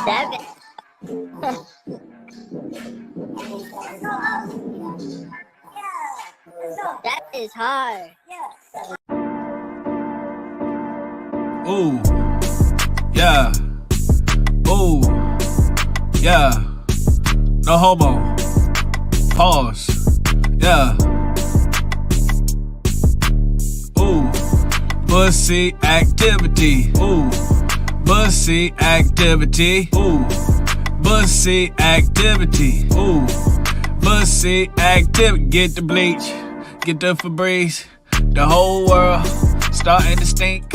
That that is hard. Ooh, yeah. Ooh, yeah. No homo. Pause. Yeah. Ooh, pussy activity. Ooh, pussy activity. Ooh, pussy activity. Ooh, pussy activity. Get the bleach, get the Febreze. The whole world starting to stink.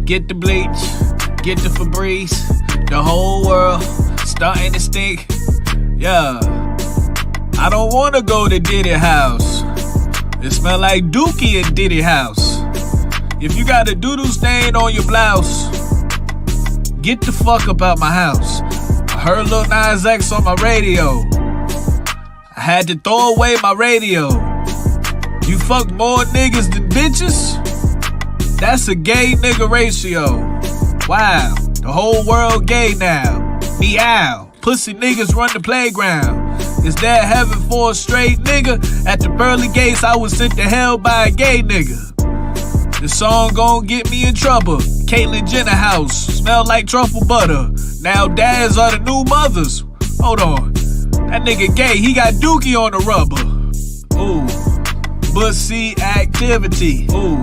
Get the bleach, get the Febreze. The whole world starting to stink. Yeah. I don't wanna go to Diddy house. It smell like Dookie at Diddy house. If you got a doodle stain on your blouse, get the fuck up out my house. I heard Lil Nas X on my radio. I had to throw away my radio. You fuck more niggas than bitches? That's a gay nigga ratio. Wow, the whole world gay now. Meow, pussy niggas run the playground. Is there heaven for a straight nigga? At the pearly gates, I was sent to hell by a gay nigga. This song gon' get me in trouble. Caitlyn Jenner house, smell like truffle butter. Now dads are the new mothers. Hold on, that nigga gay, he got dookie on the rubber. Ooh, pussy activity. Ooh,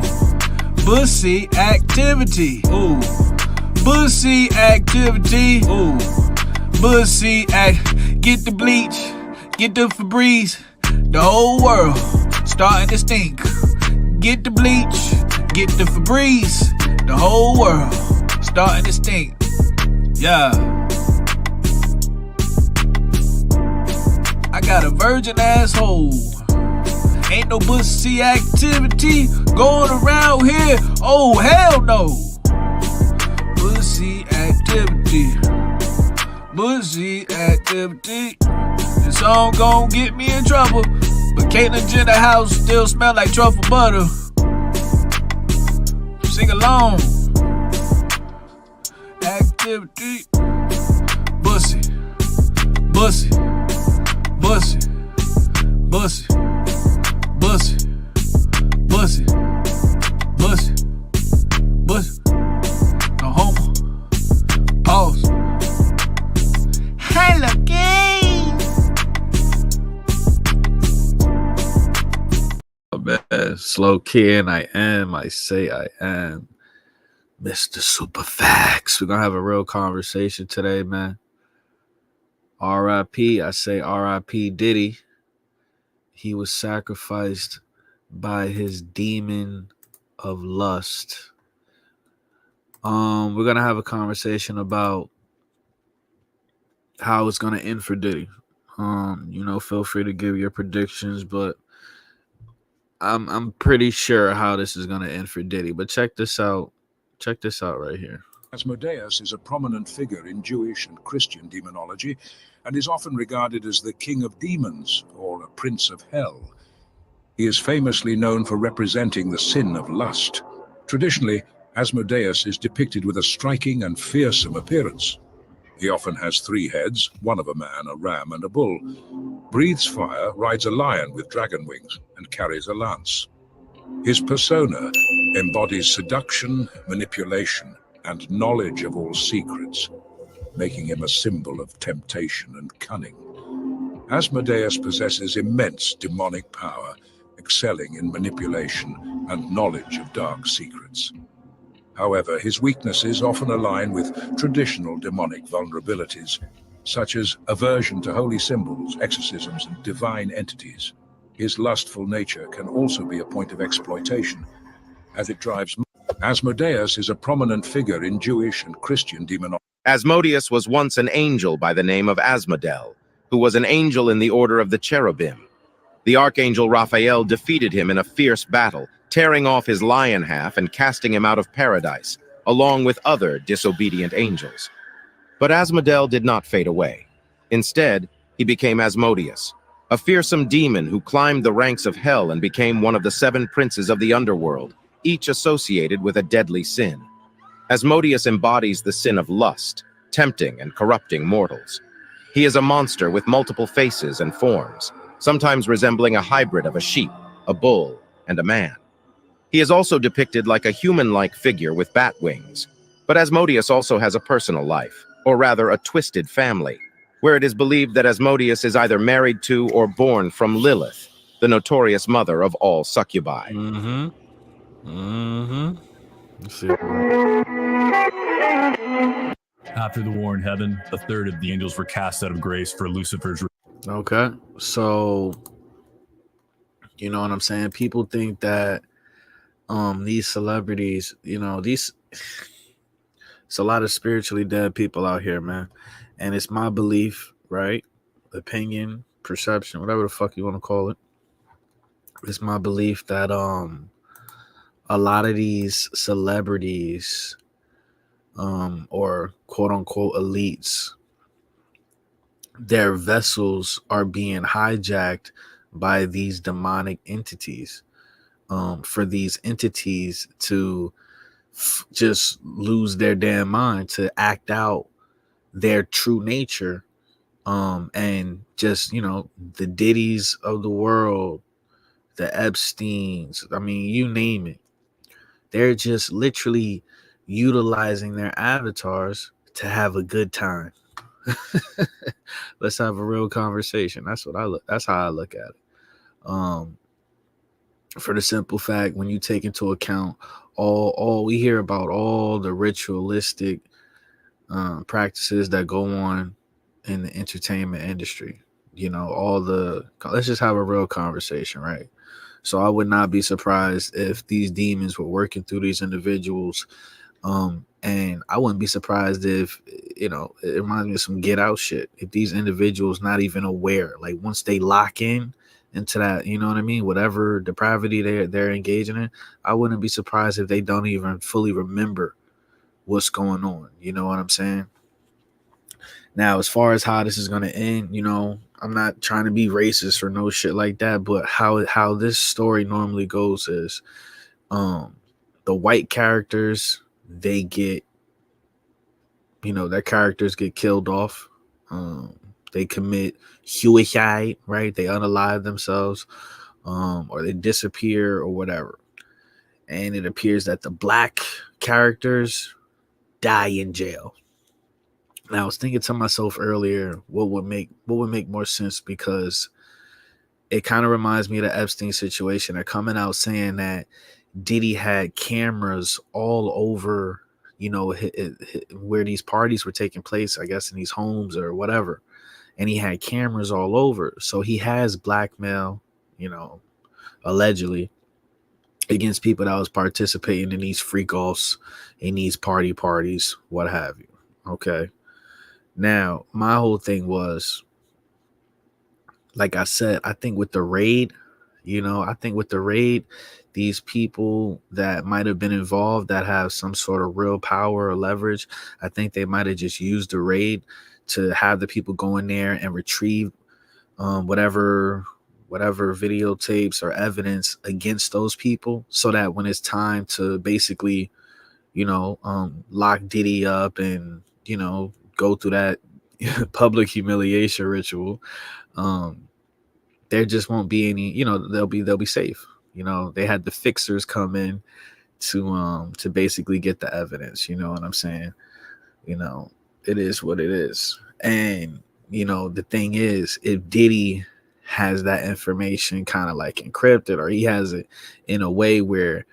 pussy activity. Ooh, pussy activity. Ooh, pussy act. Get the bleach, get the Febreze. The whole world starting to stink. Get the bleach, get the Febreze. The whole world starting to stink. Yeah. I got a virgin asshole. Ain't no pussy activity going around here. Oh, hell no. Pussy activity. Pussy activity. This song gon' get me in trouble. But Caitlyn Jenner house still smell like truffle butter. Sing along. Activity. Pussy. Pussy. Pussy. Pussy. Pussy, pussy, pussy, pussy, no homo, pause. Hello, gay. Man, slow kid, I say I am Mr. Superfax. We're gonna have a real conversation today, man. R.I.P. I say R.I.P. Diddy. He was sacrificed by his demon of lust. We're gonna have a conversation about how it's gonna end for Diddy. Feel free to give your predictions, but I'm pretty sure how this is gonna end for Diddy. But check this out. Check this out right here. Asmodus is a prominent figure in Jewish and Christian demonology and is often regarded as the king of demons or a prince of hell. He is famously known for representing the sin of lust. Traditionally, Asmodus is depicted with a striking and fearsome appearance. He often has 3 heads, one of a man, a ram, and a bull, breathes fire, rides a lion with dragon wings, and carries a lance. His persona embodies seduction, manipulation, and knowledge of all secrets, making him a symbol of temptation and cunning. Asmodus possesses immense demonic power, excelling in manipulation and knowledge of dark secrets. However, his weaknesses often align with traditional demonic vulnerabilities, such as aversion to holy symbols, exorcisms, and divine entities. His lustful nature can also be a point of exploitation, as it drives. Asmodus is a prominent figure in Jewish and Christian demonology. Asmodus was once an angel by the name of Asmodel, who was an angel in the order of the cherubim. The archangel Raphael defeated him in a fierce battle, tearing off his lion half and casting him out of paradise, along with other disobedient angels. But Asmodel did not fade away. Instead, he became Asmodeus, a fearsome demon who climbed the ranks of hell and became one of the 7 princes of the underworld, each associated with a deadly sin. Asmodeus embodies the sin of lust, tempting and corrupting mortals. He is a monster with multiple faces and forms, sometimes resembling a hybrid of a sheep, a bull, and a man. He is also depicted like a human-like figure with bat wings, but Asmodus also has a personal life, or rather a twisted family, where it is believed that Asmodus is either married to or born from Lilith, the notorious mother of all succubi. Let's see. After the war in heaven, a third of the angels were cast out of grace for Lucifer's. Okay, so you know what I'm saying? People think that these celebrities, it's a lot of spiritually dead people out here, man. And it's my belief, right? Opinion, perception, whatever the fuck you want to call it. It's my belief that a lot of these celebrities or quote unquote elites, their vessels are being hijacked by these demonic entities, for these entities to just lose their damn mind, to act out their true nature, and just, the Diddies of the world, the Epsteins, I mean, you name it. They're just literally utilizing their avatars to have a good time. Let's have a real conversation. That's how I look at it. For the simple fact, when you take into account all we hear about, all the ritualistic practices that go on in the entertainment industry, let's just have a real conversation, right? So I would not be surprised if these demons were working through these individuals. And I wouldn't be surprised if, it reminds me of some Get Out shit. If these individuals not even aware, like once they lock in into that, you know what I mean? Whatever depravity they're engaging in, I wouldn't be surprised if they don't even fully remember what's going on. You know what I'm saying? Now, as far as how this is going to end, I'm not trying to be racist or no shit like that, but how this story normally goes is the white characters, they get, their characters get killed off. They commit suicide, right? They unalive themselves, or they disappear or whatever. And it appears that the black characters die in jail. Now, I was thinking to myself earlier, what would make more sense, because it kind of reminds me of the Epstein situation. They're coming out saying that Diddy had cameras all over, where these parties were taking place, I guess in these homes or whatever. And he had cameras all over. So he has blackmail, allegedly, against people that was participating in these freak-offs, in these parties, what have you. Okay. Now, my whole thing was, like I said, I think with the raid, these people that might have been involved that have some sort of real power or leverage, I think they might have just used the raid to have the people go in there and retrieve whatever videotapes or evidence against those people, so that when it's time to basically, lock Diddy up and, go through that public humiliation ritual, there just won't be any, they'll be safe. They had the fixers come in to basically get the evidence. You know what I'm saying? It is what it is. And, the thing is, if Diddy has that information kind of like encrypted, or he has it in a way where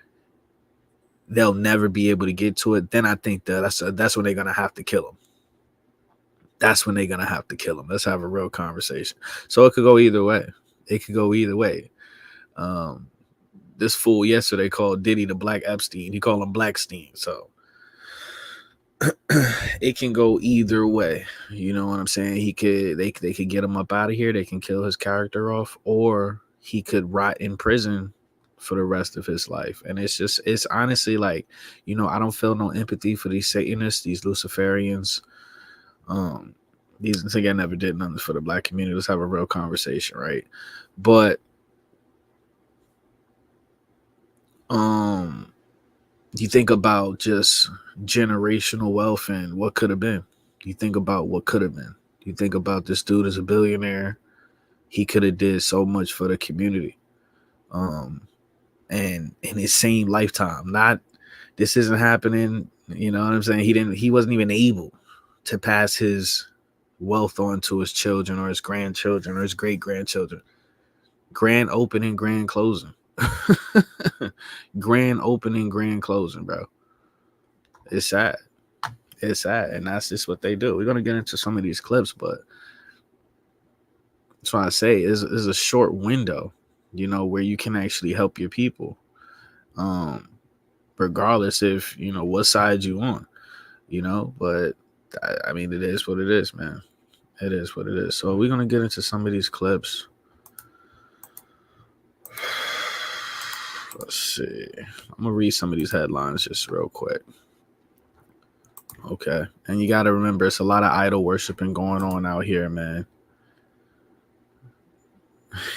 they'll never be able to get to it, then I think that's when they're going to have to kill him. Let's have a real conversation. So it could go either way. This fool yesterday called Diddy the Black Epstein. He called him Blackstein. So it can go either way. You know what I'm saying? They could get him up out of here. They can kill his character off, or he could rot in prison for the rest of his life. And it's honestly like, I don't feel no empathy for these Satanists, these Luciferians. These things, I never did nothing for the black community. Let's have a real conversation, right? But you think about just generational wealth and what could have been. You think about what could have been. You think about this dude as a billionaire. He could have did so much for the community. And in his same lifetime, not this isn't happening. You know what I'm saying? He wasn't even able to pass his wealth on to his children or his grandchildren or his great grandchildren. Grand opening, grand closing. Grand opening, grand closing, bro. It's sad. It's sad. And that's just what they do. We're going to get into some of these clips, but that's why I say is a short window, you know, where you can actually help your people. Regardless if, you know, what side you on, you know, but I mean, it is what it is, man. It is what it is. So we're going to get into some of these clips. Let's see. I'm going to read some of these headlines just real quick. Okay. And you got to remember, it's a lot of idol worshiping going on out here, man.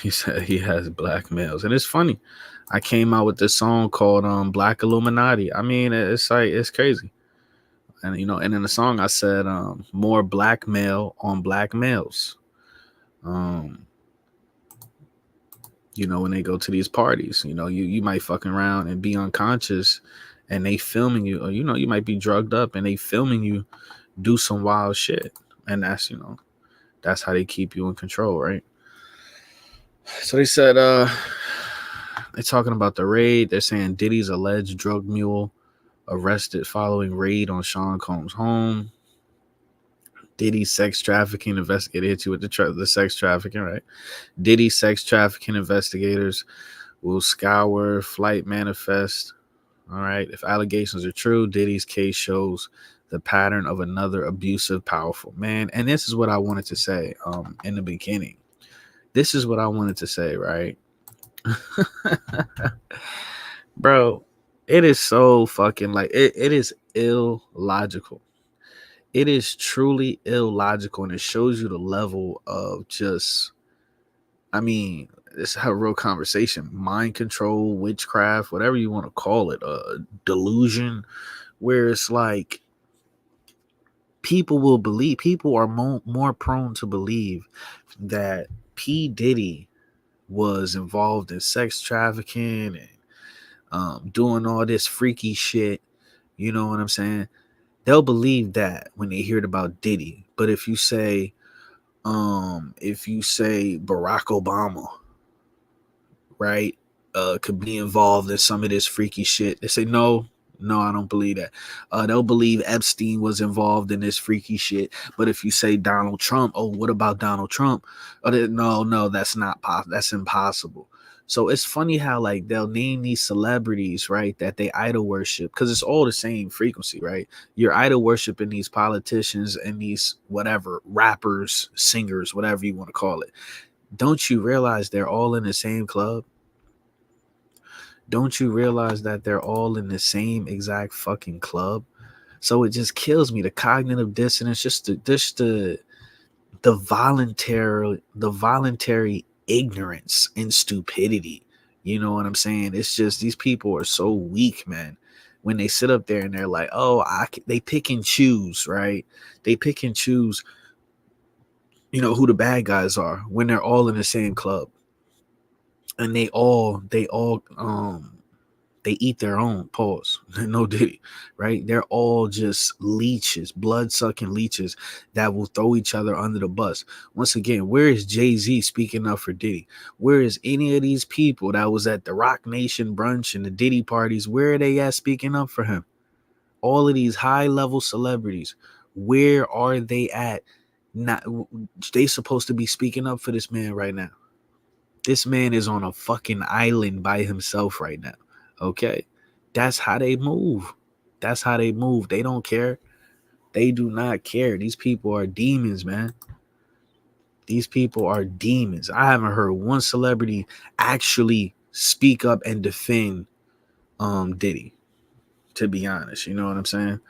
He said he has black males. And it's funny. I came out with this song called Black Illuminati. I mean, it's like, it's crazy. And, you know, and in the song I said, more blackmail on black males. You know, when they go to these parties, you know, you might fucking around and be unconscious and they filming you, or, you know, you might be drugged up and they filming you do some wild shit. And that's, you know, that's how they keep you in control, right? So they said, they're talking about the raid. They're saying Diddy's alleged drug mule arrested following raid on Sean Combs' home. Diddy sex trafficking investigator hit you with the sex trafficking, right? Diddy sex trafficking investigators will scour flight manifest. All right. If allegations are true, Diddy's case shows the pattern of another abusive, powerful man. And this is what I wanted to say in the beginning. This is what I wanted to say, right? Bro, it is so fucking like it is illogical. It is truly illogical, and it shows you the level of just, I mean, this is a real conversation, mind control, witchcraft, whatever you want to call it, delusion, where it's like people are more prone to believe that P. Diddy was involved in sex trafficking and doing all this freaky shit. You know what I'm saying? They'll believe that when they hear about Diddy. But if you say Barack Obama, right, could be involved in some of this freaky shit, they say no, I don't believe that. They'll believe Epstein was involved in this freaky shit. But if you say Donald Trump, oh, what about Donald Trump? No, that's not possible. That's impossible. So it's funny how like they'll name these celebrities, right, that they idol worship, because it's all the same frequency, right? You're idol worshiping these politicians and these whatever rappers, singers, whatever you want to call it. Don't you realize they're all in the same club? Don't you realize that they're all in the same exact fucking club? So it just kills me. The cognitive dissonance, just the voluntary ignorance and stupidity. You know what I'm saying? It's just these people are so weak, man. When they sit up there and they're like, oh, they pick and choose, right? They pick and choose, you know, who the bad guys are when they're all in the same club. And they eat their own, pause, no Diddy, right? They're all just leeches, blood-sucking leeches that will throw each other under the bus. Once again, where is Jay-Z speaking up for Diddy? Where is any of these people that was at the Rock Nation brunch and the Diddy parties? Where are they at speaking up for him? All of these high-level celebrities, where are they at? Not, they supposed to be speaking up for this man right now. This man is on a fucking island by himself right now. Okay, that's how they move. That's how they move. They don't care. They do not care. These people are demons, man. These people are demons. I haven't heard one celebrity actually speak up and defend Diddy, to be honest. You know what I'm saying?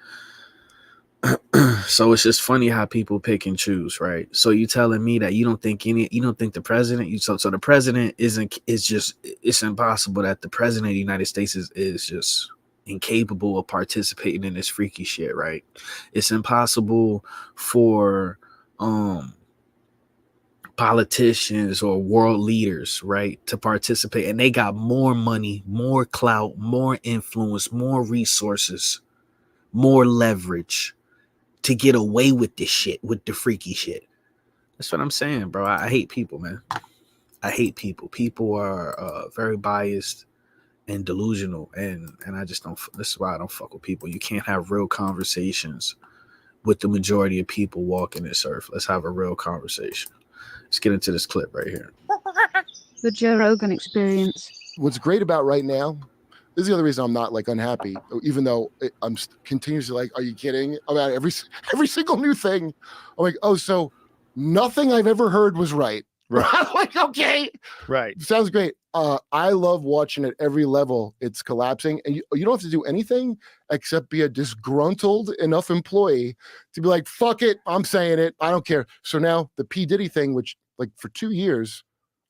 So it's just funny how people pick and choose, right? So you telling me that you don't think the president, so the president it's impossible that the president of the United States is just incapable of participating in this freaky shit, right? It's impossible for politicians or world leaders, right, to participate, and they got more money, more clout, more influence, more resources, more leverage to get away with this shit, with the freaky shit. That's what I'm saying, bro. I hate people, man. I hate people. People are very biased and delusional, and I just don't. This is why I don't fuck with people. You can't have real conversations with the majority of people walking this earth. Let's have a real conversation. Let's get into this clip right here. The Joe Rogan Experience. What's great about right now, this is the other reason I'm not like unhappy, even though I'm continuously like, are you kidding? About every single new thing. I'm like, oh, so nothing I've ever heard was right. Right. I'm like, okay. Right. Sounds great. I love watching at every level it's collapsing, and you don't have to do anything except be a disgruntled enough employee to be like, fuck it, I'm saying it, I don't care. So now the P. Diddy thing, which like for 2 years,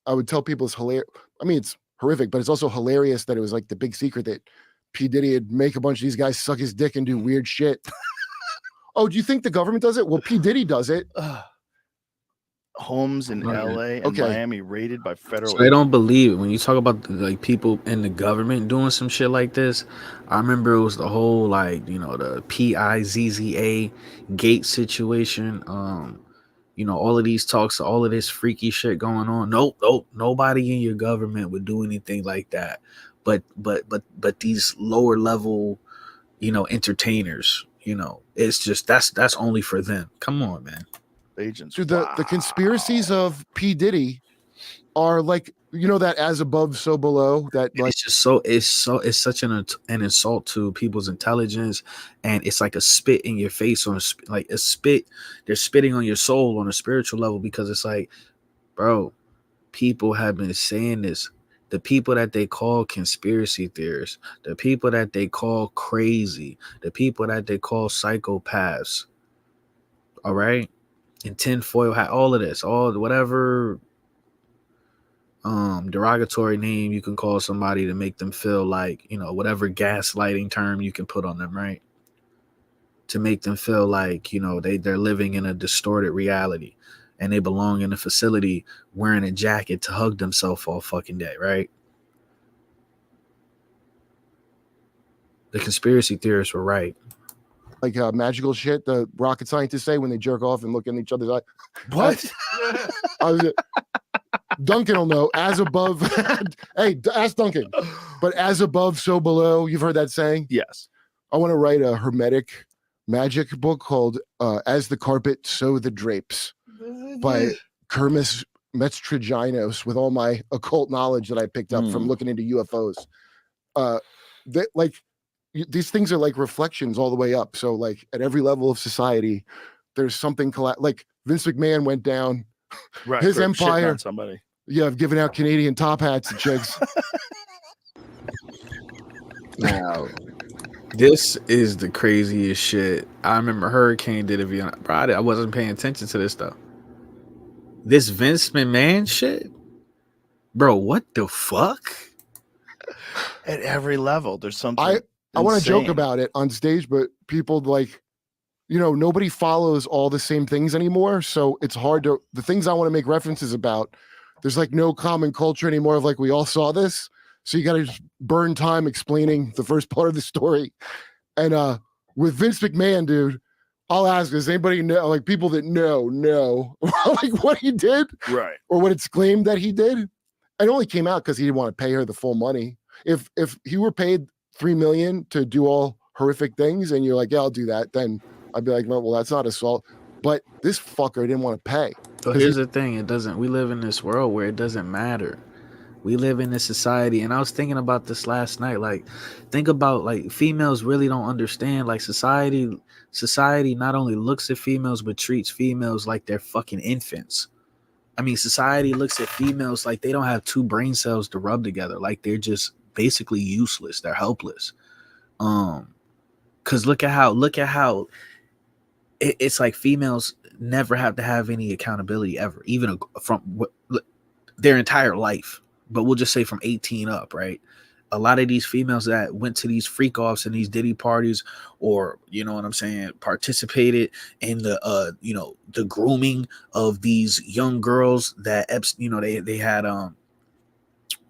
I would tell people is hilarious. I mean, it's horrific, but it's also hilarious that it was like the big secret that P. Diddy would make a bunch of these guys suck his dick and do weird shit. Oh, do you think the government does it? Well, P. Diddy does it. Homes in LA and Miami raided by federal. So they don't believe it. When you talk about like people in the government doing some shit like this, I remember it was the whole like, you know, the PIZZA gate situation. You know, all of these talks, all of this freaky shit going on. Nope, nobody in your government would do anything like that. But these lower level, you know, entertainers, you know, it's just that's only for them. Come on, man. Agents. Dude, the conspiracies of P. Diddy are like, you know, that as above, so below. That like, it's just it's such an insult to people's intelligence, and it's like a spit in your face, on like a spit. They're spitting on your soul on a spiritual level, because it's like, bro, people have been saying this. The people that they call conspiracy theorists, the people that they call crazy, the people that they call psychopaths. All right. And tinfoil hat, all of this, all whatever derogatory name you can call somebody to make them feel like, you know, whatever gaslighting term you can put on them, right? To make them feel like, you know, they're living in a distorted reality and they belong in a facility wearing a jacket to hug themselves all fucking day, right? The conspiracy theorists were right. like magical shit the rocket scientists say when they jerk off and look in each other's eye. What? Duncan will know. As above, hey, ask Duncan. But as above, so below. You've heard that saying? Yes. I want to write a hermetic magic book called "As the Carpet, So the Drapes" by Kermis Metztriginos, with all my occult knowledge that I picked up from looking into UFOs. These things are like reflections all the way up. So like at every level of society, there's something like Vince McMahon went down. Right. His empire. Somebody. Yeah, I've given out Canadian top hats and chicks. Now, this is the craziest shit. I remember Hurricane did it. I wasn't paying attention to this stuff. This Vince McMahon shit, bro. What the fuck? At every level, there's something. I want to joke about it on stage, but people like, you know, nobody follows all the same things anymore. So it's hard to, the things I want to make references about, there's like no common culture anymore of like, we all saw this. So you got to just burn time explaining the first part of the story. And with Vince McMahon, dude, I'll ask, does anybody know, like people that know, like what he did? Right. Or what it's claimed that he did? It only came out because he didn't want to pay her the full money. If he were paid $3 million to do all horrific things and you're like, yeah, I'll do that, then I'd be like, no, well, that's not assault. But this fucker didn't want to pay. But here's the thing, we live in this world where it doesn't matter. We live in this society, and I was thinking about this last night. Like, think about like females really don't understand. Like society not only looks at females but treats females like they're fucking infants. I mean, society looks at females like they don't have two brain cells to rub together. Like they're just basically useless. They're helpless. Because look at how it's like females never have to have any accountability ever, even from their entire life. But we'll just say from 18 up, right? A lot of these females that went to these freak offs and these Diddy parties, or you know what I'm saying, participated in the the grooming of these young girls that they had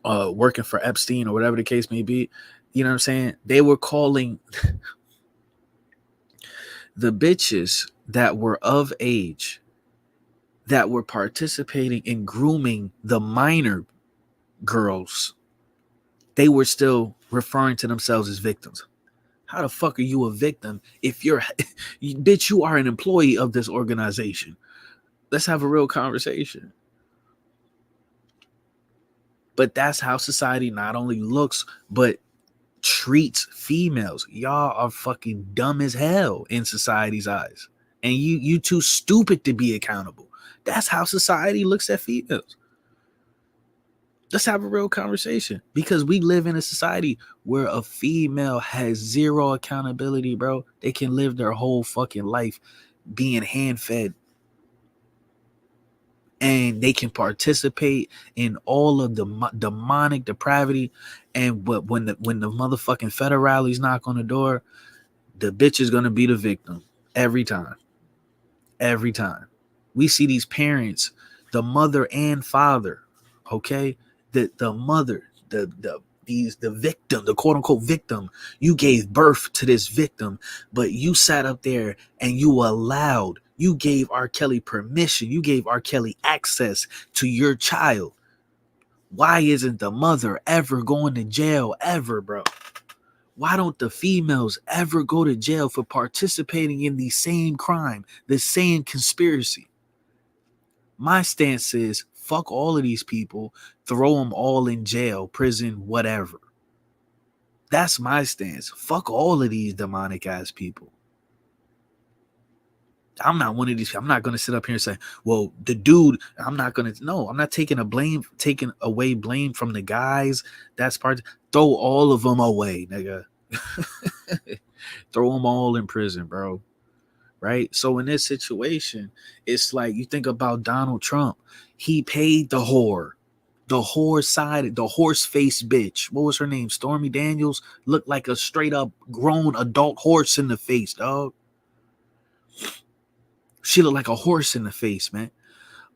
working for Epstein or whatever the case may be. You know what I'm saying? They were calling the bitches that were of age that were participating in grooming the minor girls. They were still referring to themselves as victims. How the fuck are you a victim if you're bitch, you are an employee of this organization? Let's have a real conversation. But that's how society not only looks, but treats females. Y'all are fucking dumb as hell in society's eyes. And you too stupid to be accountable. That's how society looks at females. Let's have a real conversation, because we live in a society where a female has zero accountability, bro. They can live their whole fucking life being hand fed, and they can participate in all of the demonic depravity. And when the motherfucking federales knock on the door, the bitch is gonna be the victim every time. Every time. We see these parents, the mother and father, okay? The mother, the victim, the quote unquote victim. You gave birth to this victim, but you sat up there and you gave R. Kelly permission. You gave R. Kelly access to your child. Why isn't the mother ever going to jail ever, bro? Why don't the females ever go to jail for participating in the same crime, the same conspiracy? My stance is fuck all of these people, throw them all in jail, prison, whatever. That's my stance. Fuck all of these demonic ass people. I'm not one of these. I'm not going to sit up here and say, well, the dude, I'm not taking away blame from the guys. That's part. Throw all of them away, nigga. Throw them all in prison, bro. Right? So in this situation, it's like you think about Donald Trump. He paid the horse-faced bitch. What was her name? Stormy Daniels. Looked like a straight up grown adult horse in the face, dog. She looked like a horse in the face, man.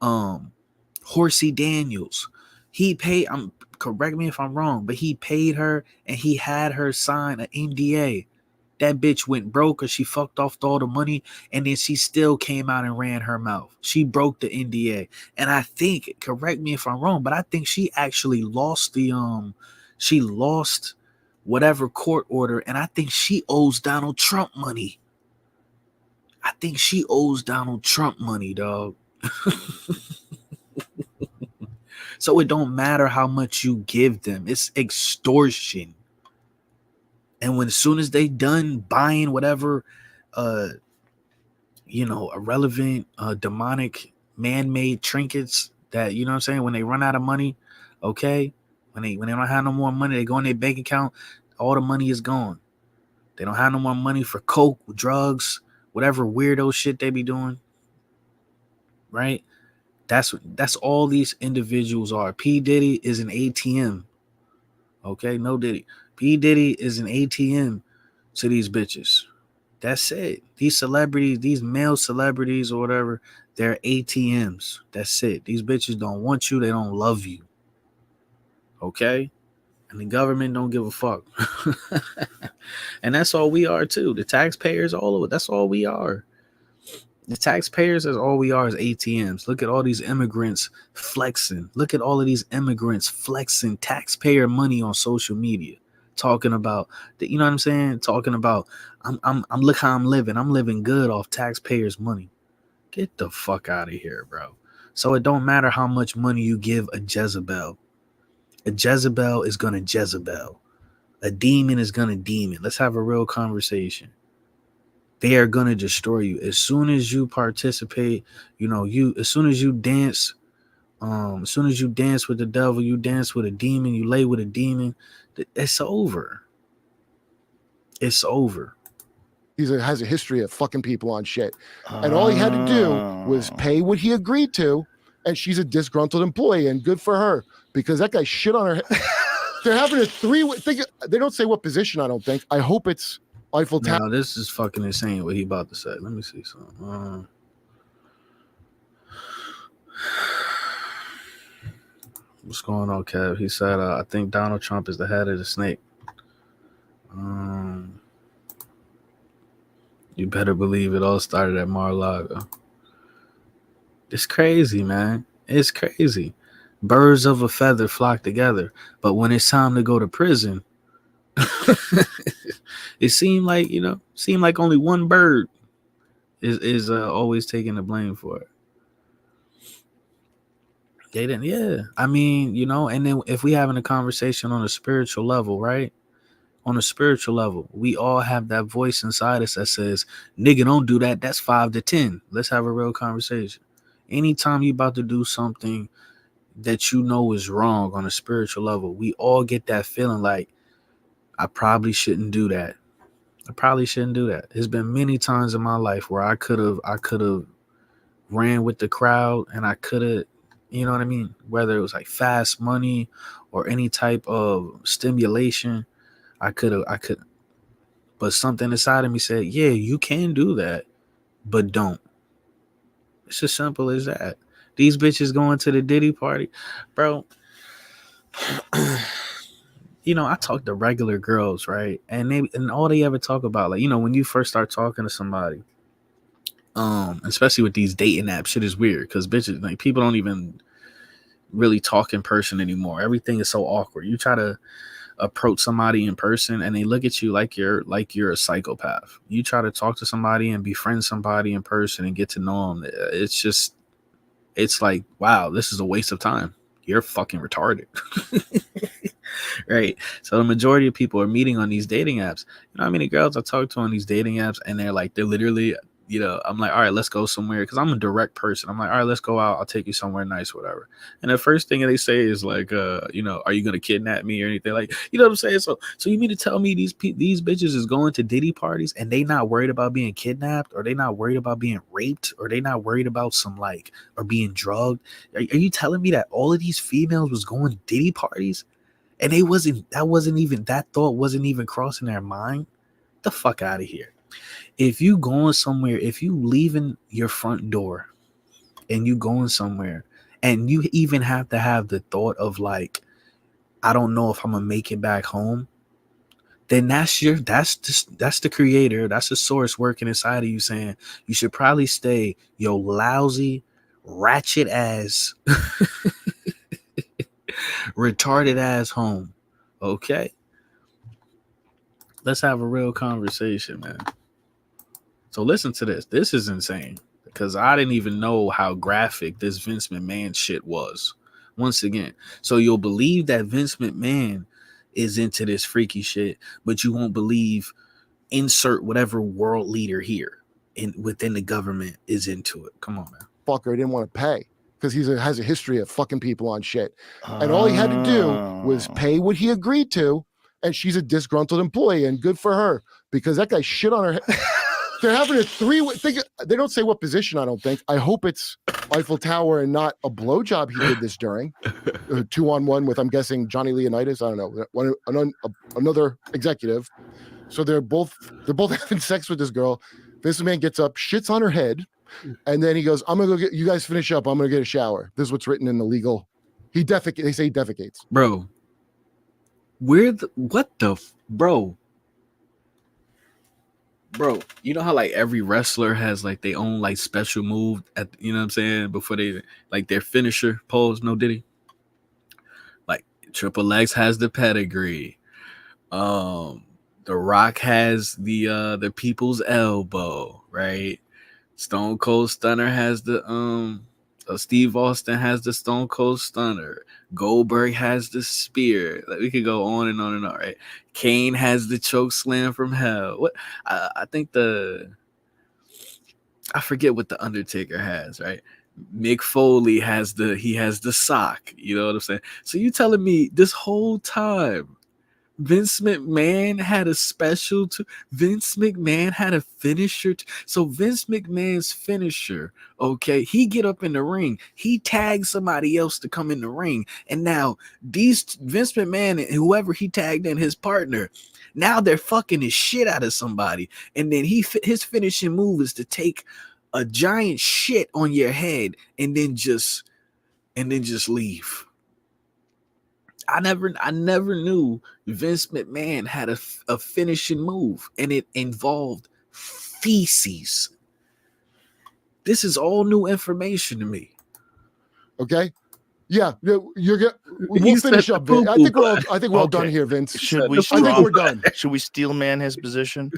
Horsey Daniels. He paid, correct me if I'm wrong, but he paid her and he had her sign an NDA. That bitch went broke because she fucked off all the money, and then she still came out and ran her mouth. She broke the NDA. And I think, correct me if I'm wrong, but I think she actually lost she lost whatever court order, and I think she owes Donald Trump money. I think she owes Donald Trump money, dog. So it don't matter how much you give them. It's extortion. And as soon as they done buying whatever, irrelevant, demonic, man-made trinkets that, you know what I'm saying, when they run out of money, okay, when they don't have no more money, they go in their bank account, all the money is gone. They don't have no more money for coke, drugs, whatever weirdo shit they be doing, right? That's all these individuals are. P. Diddy is an ATM, okay? No Diddy. P. Diddy is an ATM to these bitches. That's it. These celebrities, these male celebrities or whatever, they're ATMs. That's it. These bitches don't want you. They don't love you. Okay? And the government don't give a fuck. And that's all we are too. The taxpayers, all of it. That's all we are. The taxpayers is all we are, is ATMs. Look at all these immigrants flexing. Look at all of these immigrants flexing taxpayer money on social media. Talking about you know what I'm saying? Talking about I'm look how I'm living. I'm living good off taxpayers' money. Get the fuck out of here, bro. So it don't matter how much money you give a Jezebel. A Jezebel is gonna Jezebel. A demon is gonna demon. Let's have a real conversation. They are gonna destroy you. As soon as you participate, as soon as you dance, as soon as you dance with the devil, you dance with a demon, you lay with a demon, it's over. It's over. He has a history of fucking people on shit. And all he had to do was pay what he agreed to. And she's a disgruntled employee, and good for her, because that guy shit on her head. They're having a three-way. They don't say what position. I don't think. I hope it's Eiffel Tower. No, this is fucking insane. What he about to say? Let me see something. What's going on, Kev? He said, I think Donald Trump is the head of the snake. You better believe it all started at Mar-a-Lago. It's crazy, man. It's crazy. Birds of a feather flock together. But when it's time to go to prison, it seemed like only one bird is always taking the blame for it. They didn't, yeah. I mean, and then if we having a conversation on a spiritual level, right? On a spiritual level, we all have that voice inside us that says, nigga, don't do that. That's 5 to 10. Let's have a real conversation. Anytime you about to do something that you know is wrong on a spiritual level, we all get that feeling like, I probably shouldn't do that. I probably shouldn't do that. There's been many times in my life where I could have ran with the crowd, and I could have, you know what I mean? Whether it was like fast money or any type of stimulation, I could, but something inside of me said, yeah, you can do that, but don't. It's as simple as that. These bitches going to the Diddy party, bro. I talk to regular girls, right? And all they ever talk about, like, when you first start talking to somebody, especially with these dating apps, shit is weird because bitches, like, people don't even really talk in person anymore. Everything is so awkward. You try to approach somebody in person and they look at you like you're a psychopath. You try to talk to somebody and befriend somebody in person and get to know them. It's like, wow, this is a waste of time. You're fucking retarded. Right? So the majority of people are meeting on these dating apps. You know how many girls I talk to on these dating apps, and they're literally, I'm like, all right, let's go somewhere, because I'm a direct person. I'm like, all right, let's go out. I'll take you somewhere nice, whatever. And the first thing they say is like, are you gonna kidnap me or anything? Like, you know what I'm saying? So you mean to tell me these bitches is going to Diddy parties and they not worried about being kidnapped, or they not worried about being raped, or they not worried about or being drugged? Are you telling me that all of these females was going to Diddy parties and that thought wasn't even crossing their mind? The fuck out of here. If you going somewhere, if you leaving your front door and you going somewhere, and you even have to have the thought of like, I don't know if I'm gonna make it back home, then that's the creator, that's the source working inside of you saying you should probably stay your lousy, ratchet ass, retarded ass home. Okay? Let's have a real conversation, man. So listen to this. This is insane because I didn't even know how graphic this Vince McMahon shit was. Once again, so you'll believe that Vince McMahon is into this freaky shit, but you won't believe insert whatever world leader here within the government is into it. Come on, man. Fucker didn't want to pay because has a history of fucking people on shit. And all he had to do was pay what he agreed to. And she's a disgruntled employee, and good for her because that guy shit on her head. They're having a three-way. They don't say what position, I don't think. I hope it's Eiffel Tower and not a blowjob he did this during. 2-on-1 with, I'm guessing, Johnny Leonidas. I don't know. Another executive. So they're both having sex with this girl. This man gets up, shits on her head, and then he goes, I'm going to go get, you guys finish up. I'm going to get a shower. This is what's written in the legal. They say he defecates. Bro. Bro, you know how like every wrestler has like their own like special move at, you know what I'm saying, before they like their finisher pose, no Diddy? Like Triple X has the pedigree. The Rock has the people's elbow, right? Stone Cold Stunner has the Steve Austin has the Stone Cold Stunner. Goldberg has the spear. Like, we could go on and on and on, right? Kane has the choke slam from hell. What I think I forget what the Undertaker has, right? Mick Foley has the sock. You know what I'm saying? So you telling me this whole time Vince McMahon had a special to Vince McMahon had a finisher. So Vince McMahon's finisher, okay, he get up in the ring, he tags somebody else to come in the ring, and now these Vince McMahon and whoever he tagged in, his partner, now they're fucking the shit out of somebody, and then his finishing move is to take a giant shit on your head and then just leave. I never knew Vince McMahon had a finishing move, and it involved feces. This is all new information to me. Okay. Yeah, you're good. We'll You finish said up, the Vince. I think we're all done Okay. here, Vince. Should we I think we're done. Should we steel man his position?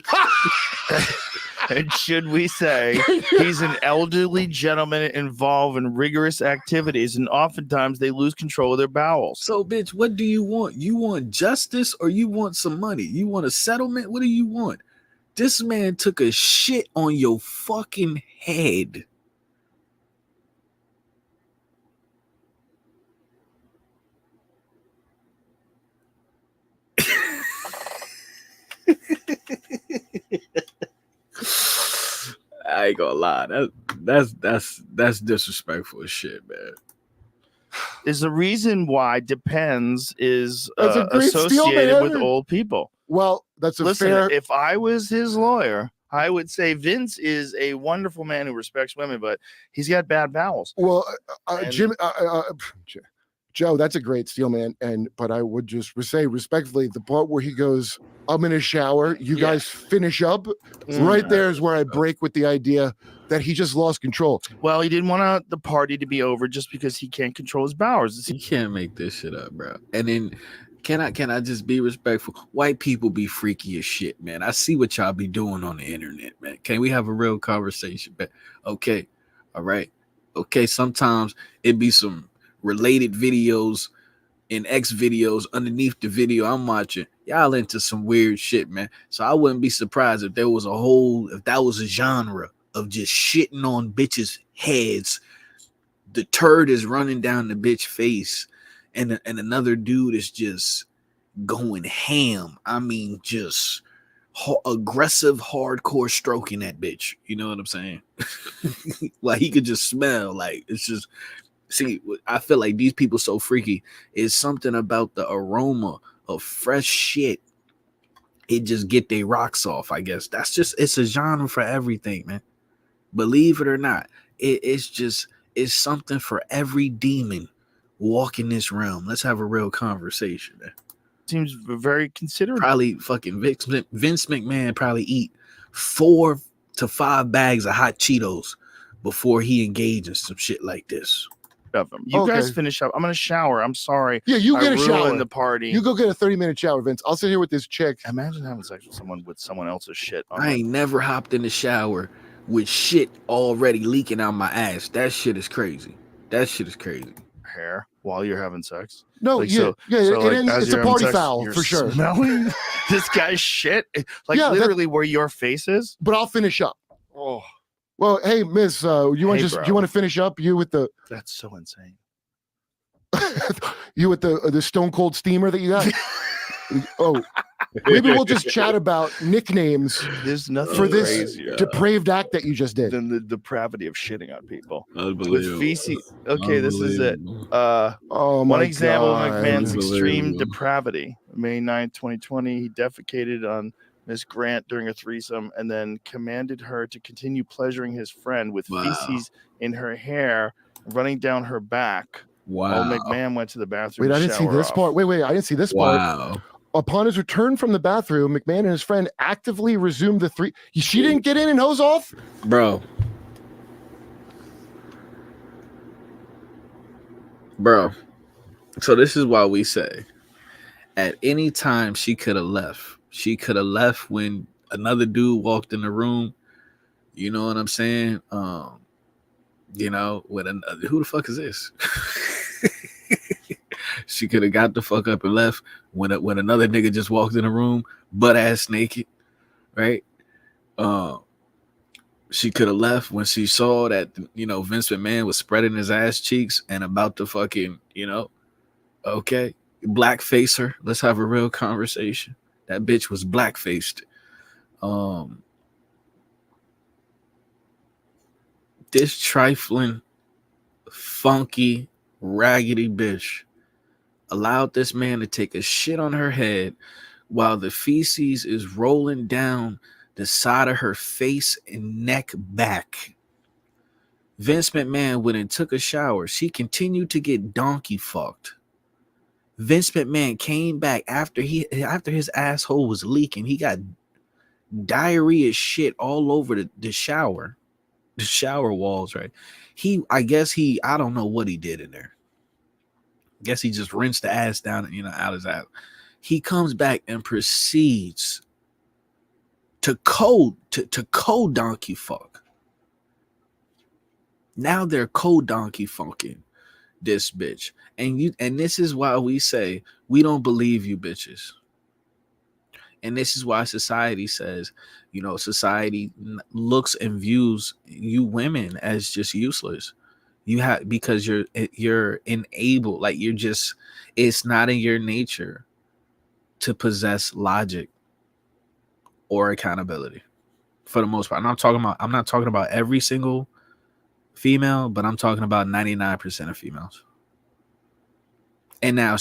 And should we say he's an elderly gentleman involved in rigorous activities, and oftentimes they lose control of their bowels? So, bitch, what do you want? You want justice or you want some money? You want a settlement? What do you want? This man took a shit on your fucking head. I ain't gonna lie. That's disrespectful as shit, man. Is the reason why depends is That's a great steal, associated man. with old people. Well, that's a Listen, fair. if I was his lawyer, I would say Vince is a wonderful man who respects women, but he's got bad bowels. Well, And- Jim, Joe, that's a great steal, man. But I would just say respectfully, the part where he goes, "I'm in a shower," you Yeah. guys finish up. Right there is where I break with the idea that he just lost control. Well, he didn't want the party to be over just because he can't control his bowels. You can't make this shit up, bro. And then can I just be respectful? White people be freaky as shit, man. I see what y'all be doing on the internet, man. Can we have a real conversation? But okay, all right. Okay, sometimes it be some related videos and X videos underneath the video I'm watching. Y'all into some weird shit, man. So I wouldn't be surprised if that was a genre of just shitting on bitches' heads. The turd is running down the bitch face, and another dude is just going ham. I mean, just aggressive, hardcore stroking that bitch. You know what I'm saying? Like he could just smell. Like it's just. See, I feel like these people so freaky. It's something about the aroma of fresh shit. It just get their rocks off. I guess it's a genre for everything, man. Believe it or not, it's something for every demon walking this realm. Let's have a real conversation, man. Seems very considerate. Probably fucking Vince McMahon probably eat 4 to 5 bags of hot Cheetos before he engaged in some shit like this. Of them. You guys finish up. I'm gonna shower. I'm sorry. Yeah, you get a ruined shower. The party. You go get a 30-minute shower, Vince. I'll sit here with this chick. Imagine having sex with someone else's shit. I ain't never hopped in the shower with shit already leaking out my ass. That shit is crazy. Hair while you're having sex. No, Like, so it's a party foul you're for sure. Smelling this guy's shit, like literally where your face is. But I'll finish up. Oh, well, hey, Miss, you want to finish up? You with the that's so insane. you with the Stone Cold steamer that you got? Oh, maybe we'll just chat about nicknames. There's nothing for this crazier depraved act that you just did than the depravity of shitting on people Unbelievable. with feces. Okay, this is it. Oh, one example God. of McMahon's extreme depravity. May 9th, 2020, he defecated on Miss Grant during a threesome and then commanded her to continue pleasuring his friend with feces in her hair running down her back. Wow. While McMahon went to the bathroom. Wait, I didn't see this part. Wait, I didn't see this part. Wow. Upon his return from the bathroom, McMahon and his friend actively resumed the three. She didn't get in and hose off? Bro. So this is why we say at any time she could have left. She could have left when another dude walked in the room. You know what I'm saying? You know, who the fuck is this? She could have got the fuck up and left when another nigga just walked in the room, butt ass naked, right? She could have left when she saw that, you know, Vince McMahon was spreading his ass cheeks and about to fucking, you know, okay. Blackfacer. Let's have a real conversation. That bitch was black-faced. This trifling, funky, raggedy bitch allowed this man to take a shit on her head while the feces is rolling down the side of her face and neck back. Vince McMahon went and took a shower. She continued to get donkey fucked. Vince McMahon came back after his asshole was leaking. He got diarrhea shit all over the shower walls, right? I don't know what he did in there. Guess he just rinsed the ass down, out his ass. He comes back and proceeds to donkey fuck. Now they're donkey funking this bitch. And this is why we say we don't believe you bitches. And this is why society says, society looks and views you women as just useless. Because you're enabled, like it's not in your nature to possess logic or accountability for the most part. I'm not talking about every single female, but I'm talking about 99% of females. And now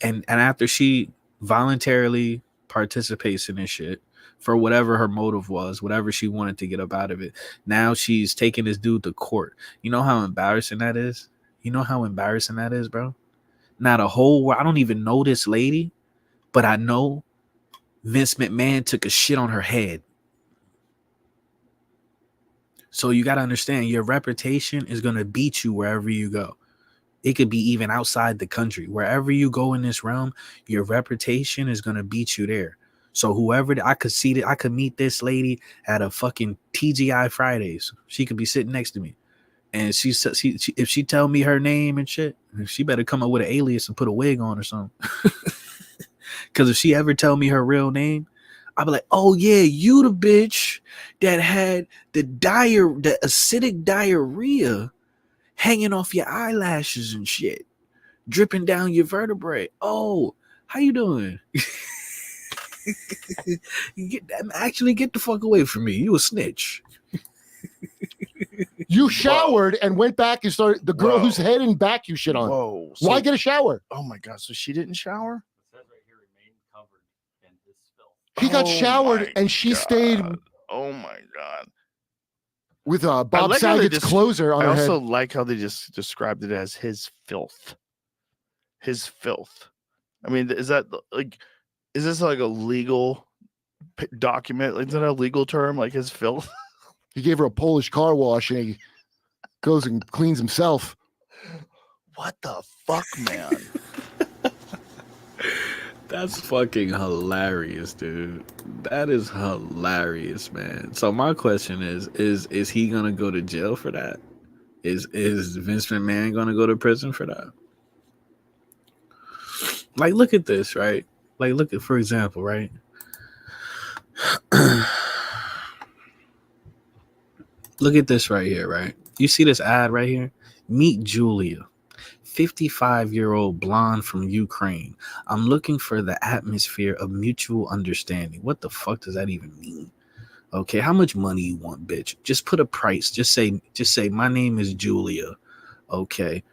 and after she voluntarily participates in this shit for whatever her motive was, whatever she wanted to get up out of it, now she's taking this dude to court. You know how embarrassing that is? Bro? Not a whole world. I don't even know this lady, but I know Vince McMahon took a shit on her head. So you got to understand, your reputation is going to beat you wherever you go. It could be even outside the country. Wherever you go in this realm, your reputation is going to beat you there. So whoever, I could meet this lady at a fucking TGI Fridays. She could be sitting next to me. And she if she tell me her name and shit, she better come up with an alias and put a wig on or something. Because if she ever tell me her real name, I'll be like, oh yeah, you the bitch that had the acidic diarrhea hanging off your eyelashes and shit, dripping down your vertebrae. Oh, how you doing? Get the fuck away from me. You a snitch. You showered and went back and started the girl whose head and back you shit on. Whoa. Why get a shower? Oh my God. So she didn't shower? He got showered and she stayed. Oh my God. With Bob Saget's closer on her head. I also like how they just described it as his filth. His filth. I mean, is this like a legal document? Is that a legal term, like his filth? He gave her a Polish car wash and he goes and cleans himself. What the fuck, man? That's fucking hilarious, dude. That is hilarious, man. So my question is he gonna go to jail for that? Is Vince McMahon gonna go to prison for that? Like, look at this, right? Like, look at, for example, right? Look at this right here, right? You see this ad right here? Meet Julia, 55-year-old blonde from Ukraine. I'm looking for the atmosphere of mutual understanding. What the fuck does that even mean? Okay, how much money you want, bitch? Just put a price. Just say my name is Julia. Okay.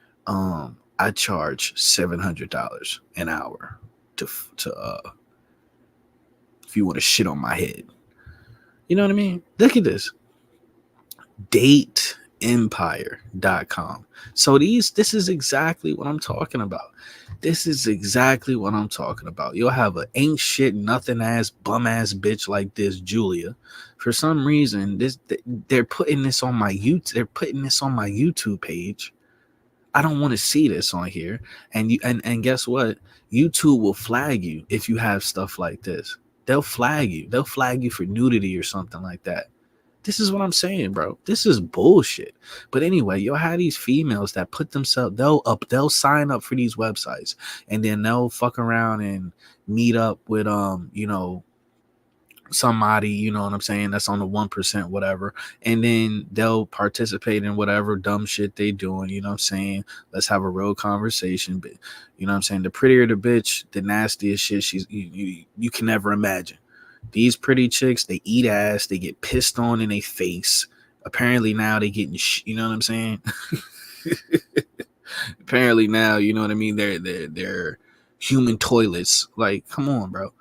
I charge $700 an hour to if you want to shit on my head. You know what I mean? Look at this. DateEmpire.com. So this is exactly what I'm talking about. You'll have an ain't shit, nothing ass, bum ass bitch like this, Julia. For some reason, they're putting this on my YouTube page. I don't want to see this on here. And guess what? YouTube will flag you if you have stuff like this. They'll flag you. They'll flag you for nudity or something like that. This is what I'm saying, bro. This is bullshit. But anyway, you'll have these females that put themselves, they'll sign up for these websites and then they'll fuck around and meet up with somebody, you know what I'm saying, that's on the 1%, whatever, and then they'll participate in whatever dumb shit they doing, you know what I'm saying? Let's have a real conversation. But you know what I'm saying? The prettier the bitch, the nastiest shit you can never imagine. These pretty chicks, they eat ass, they get pissed on in their face. Apparently now they getting you know what I'm saying? Apparently now, you know what I mean? They're human toilets. Like, come on, bro.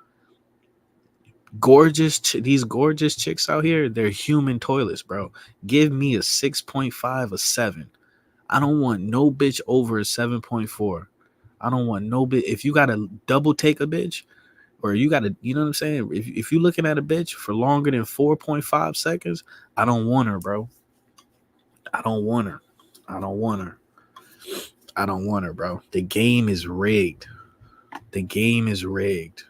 These gorgeous chicks out here, they're human toilets, bro. Give me a 6.5, a 7. I don't want no bitch over a 7.4. I don't want no bitch. If you gotta double take a bitch, or you gotta, you know what I'm saying? If you looking at a bitch for longer than 4.5 seconds, I don't want her, bro. I don't want her. I don't want her. I don't want her, bro. The game is rigged. The game is rigged.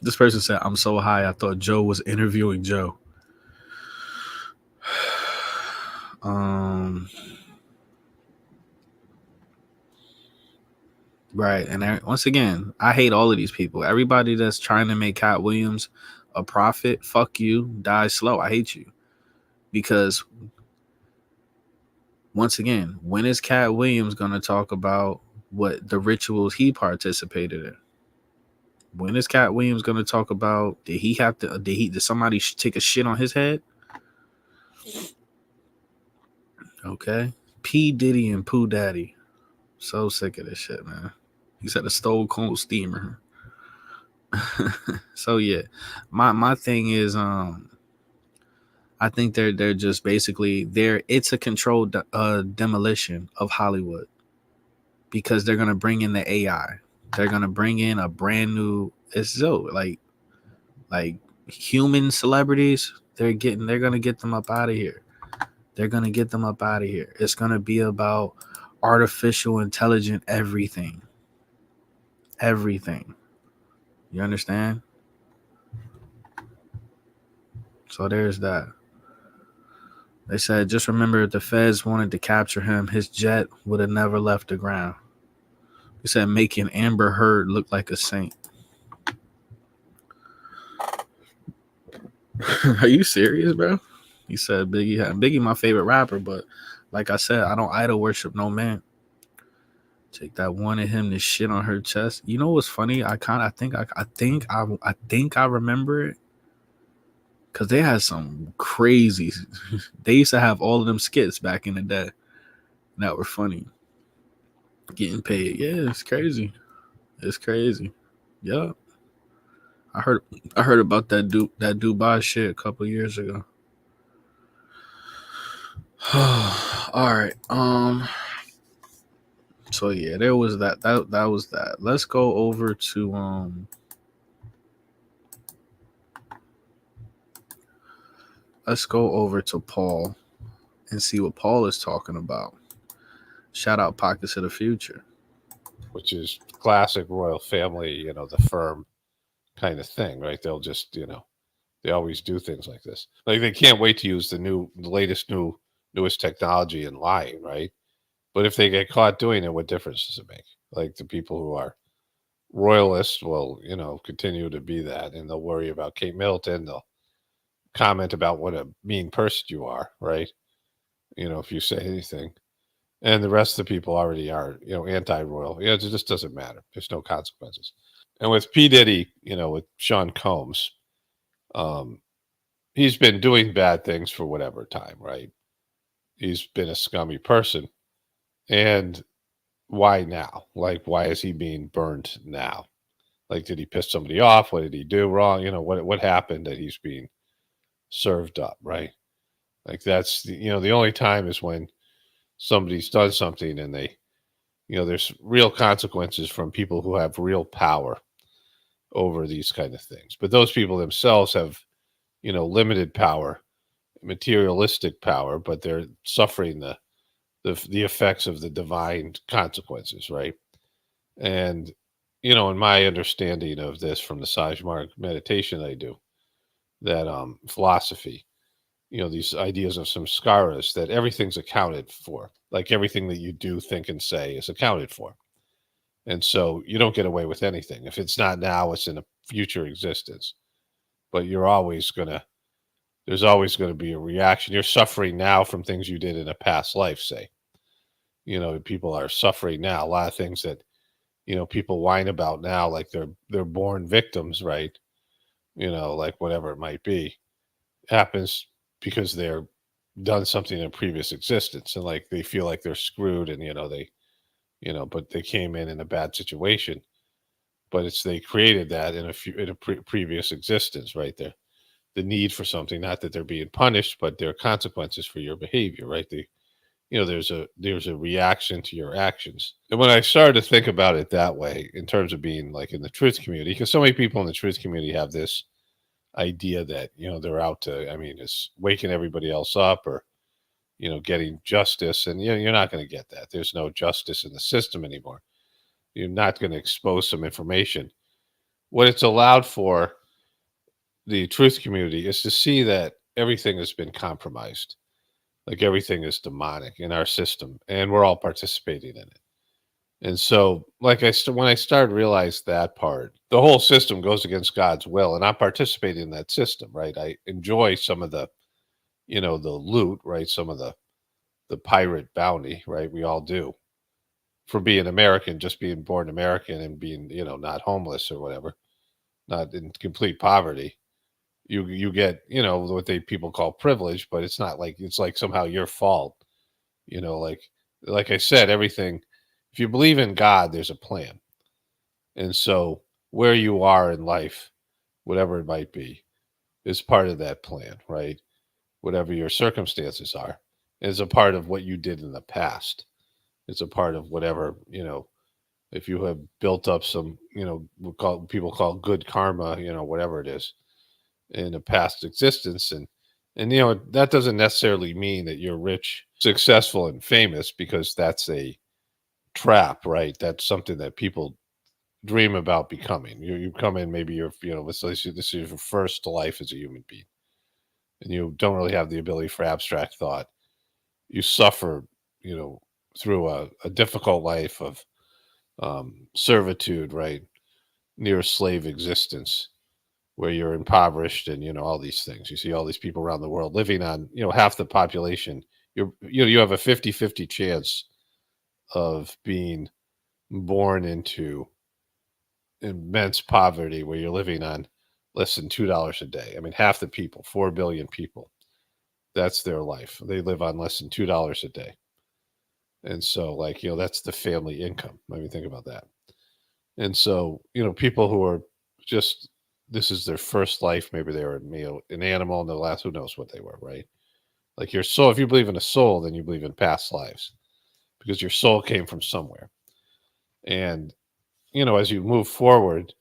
This person said, I'm so high, I thought Joe was interviewing Joe. Right. And once again, I hate all of these people. Everybody that's trying to make Cat Williams a prophet, fuck you, die slow. I hate you. Because once again, when is Cat Williams going to talk about what the rituals he participated in? When is Cat Williams going to talk about, did somebody take a shit on his head? Okay. P. Diddy and Pooh Daddy. So sick of this shit, man. He said a Stone Cold steamer. So yeah, my thing is, I think they're just basically it's a controlled demolition of Hollywood, because they're gonna bring in the AI. They're gonna bring in a brand new, it's so like human celebrities. They're gonna get them up out of here. They're gonna get them up out of here. It's gonna be about artificial intelligent everything. Everything. You understand? So there's that. They said, just remember, if the feds wanted to capture him, his jet would have never left the ground. He said, making Amber Heard look like a saint. Are you serious, bro? He said, Biggie my favorite rapper, but like I said, I don't idol worship no man. Take that wanted him to shit on her chest. You know what's funny? I think I remember it. Cause they had some crazy. They used to have all of them skits back in the day that were funny. Getting paid, yeah, it's crazy. It's crazy. Yeah, I heard about that Dubai shit a couple years ago. All right. So yeah, there was that. That was that. Let's go over to Let's go over to Paul and see what Paul is talking about. Shout out Pockets of the Future. Which is classic royal family, the firm kind of thing, right? They'll just, they always do things like this. Like they can't wait to use the newest technology in lying, right? But if they get caught doing it, what difference does it make? Like the people who are royalists will, continue to be that, and they'll worry about Kate Middleton. They'll comment about what a mean person you are, right? If you say anything. And the rest of the people already are, anti-royal. It just doesn't matter. There's no consequences. And with P. Diddy, with Sean Combs, he's been doing bad things for whatever time, right? He's been a scummy person. And why now? Like, why is he being burned now? Like, did he piss somebody off? What did he do wrong? What happened that he's being served up, right? Like, that's, the only time is when somebody's done something and they, there's real consequences from people who have real power over these kind of things. But those people themselves have, limited power, materialistic power, but they're suffering the effects of the divine consequences, right? And, in my understanding of this from the Sajmark meditation I do, that philosophy, these ideas of samskaras, that everything's accounted for. Like everything that you do, think, and say is accounted for. And so you don't get away with anything. If it's not now, it's in a future existence. but there's always going to be a reaction. You're suffering now from things you did in a past life, say. People are suffering now. A lot of things that, people whine about now, like they're born victims, right? Like whatever it might be, happens because they're done something in a previous existence, and like they feel like they're screwed, and but they came in a bad situation, but they created that in a previous existence, right there. The need for something, not that they're being punished, but there are consequences for your behavior, right? There's a reaction to your actions. And when I started to think about it that way, in terms of being like in the truth community, because so many people in the truth community have this idea that, they're out to, it's waking everybody else up, or, getting justice. And, you're not going to get that. There's no justice in the system anymore. You're not going to expose some information. What it's allowed for the truth community is to see that everything has been compromised. Like everything is demonic in our system, and we're all participating in it. And so, like when I started to realize that part, the whole system goes against God's will, and I'm participating in that system, right? I enjoy some of the, the loot, right? Some of the pirate bounty, right? We all do, for being American, just being born American and being, not homeless or whatever, not in complete poverty. You get, what people call privilege, but it's not like, it's like somehow your fault, like I said, everything. If you believe in God, there's a plan. And so where you are in life, whatever it might be, is part of that plan, right? Whatever your circumstances are, is a part of what you did in the past. It's a part of whatever, if you have built up some, people call good karma, whatever it is, in a past existence. And that doesn't necessarily mean that you're rich, successful, and famous, because that's a trap, right? That's something that people dream about becoming. You come in, maybe you're, this is your first life as a human being, and you don't really have the ability for abstract thought. You suffer, through a difficult life of servitude, right? Near slave existence, where you're impoverished, and all these things. You see all these people around the world living on, half the population. You have a 50-50 chance of being born into immense poverty, where you're living on less than $2 a day. Half the people, 4 billion people, that's their life. They live on less than $2 a day. And so, like, that's the family income. Think about that. And so, people who are just, this is their first life. Maybe they were an animal, and the last, who knows what they were, right? Like your soul, if you believe in a soul, then you believe in past lives, because your soul came from somewhere. And, as you move forward,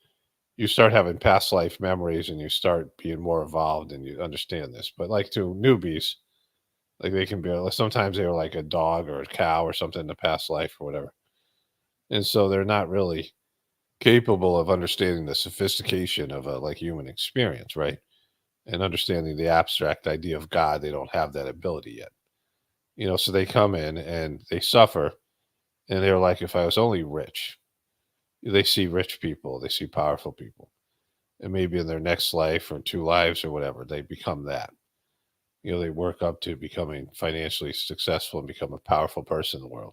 you start having past life memories, and you start being more evolved, and you understand this. But like to newbies, like they can be, sometimes they were like a dog or a cow or something in the past life or whatever. And so they're not really capable of understanding the sophistication of a like human experience, right? And understanding the abstract idea of God. They don't have that ability yet. So they come in and they suffer, and they're like, if I was only rich. They see rich people, they see powerful people, and maybe in their next life or 2 lives or whatever, they become that. They work up to becoming financially successful and become a powerful person in the world.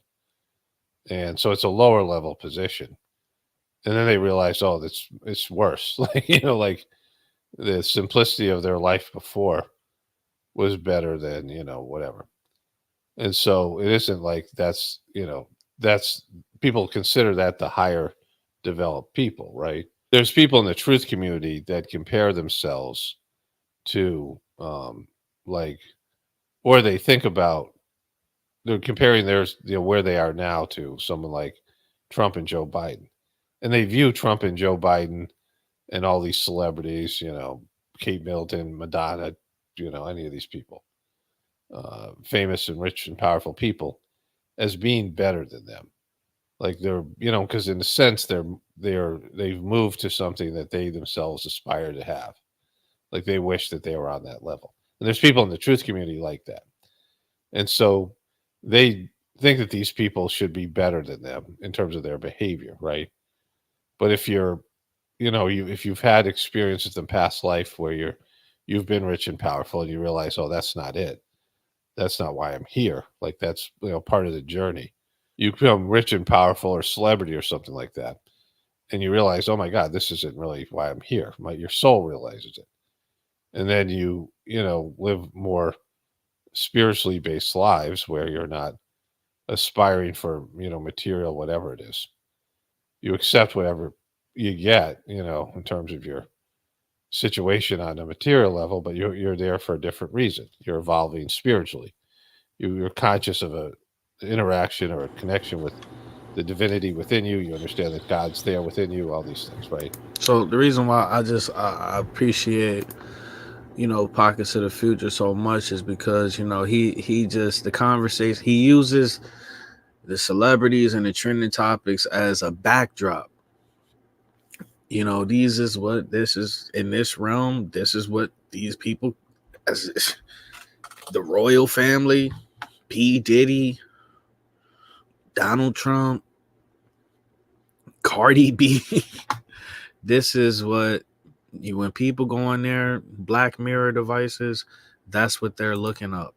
And so it's a lower level position. And then they realize, oh, it's worse. Like the simplicity of their life before was better than, whatever. And so it isn't like that's people consider that the higher developed people, right? There's people in the truth community that compare themselves to, or they think about, they're comparing theirs, where they are now to someone like Trump and Joe Biden. And they view Trump and Joe Biden and all these celebrities, Kate Middleton, Madonna, any of these people, famous and rich and powerful people, as being better than them. Like they're, because in a sense they've moved to something that they themselves aspire to have. Like they wish that they were on that level. And there's people in the truth community like that. And so they think that these people should be better than them in terms of their behavior, right? But if you're you know, if you've had experiences in past life where you've been rich and powerful, and you realize, oh, that's not it. That's not why I'm here. Like, that's, you know, part of the journey. You become rich and powerful or celebrity or something like that, and you realize, oh my God, this isn't really why I'm here. Your soul realizes it, and then you know, live more spiritually based lives where you're not aspiring for, you know, material, whatever it is. You accept whatever you get, you know, in terms of your situation on a material level, but you're there for a different reason. You're evolving spiritually. You're conscious of a interaction or a connection with the divinity within you. You understand that God's there within you. All these things, right? So the reason why I appreciate, you know, Pockets of the Future so much is because, you know, he just, the conversation, he uses the celebrities and the trending topics as a backdrop. You know, this is in this realm. This is what these people, as the royal family, P. Diddy, Donald Trump, Cardi B. This is what when people go on their Black Mirror devices, that's what they're looking up.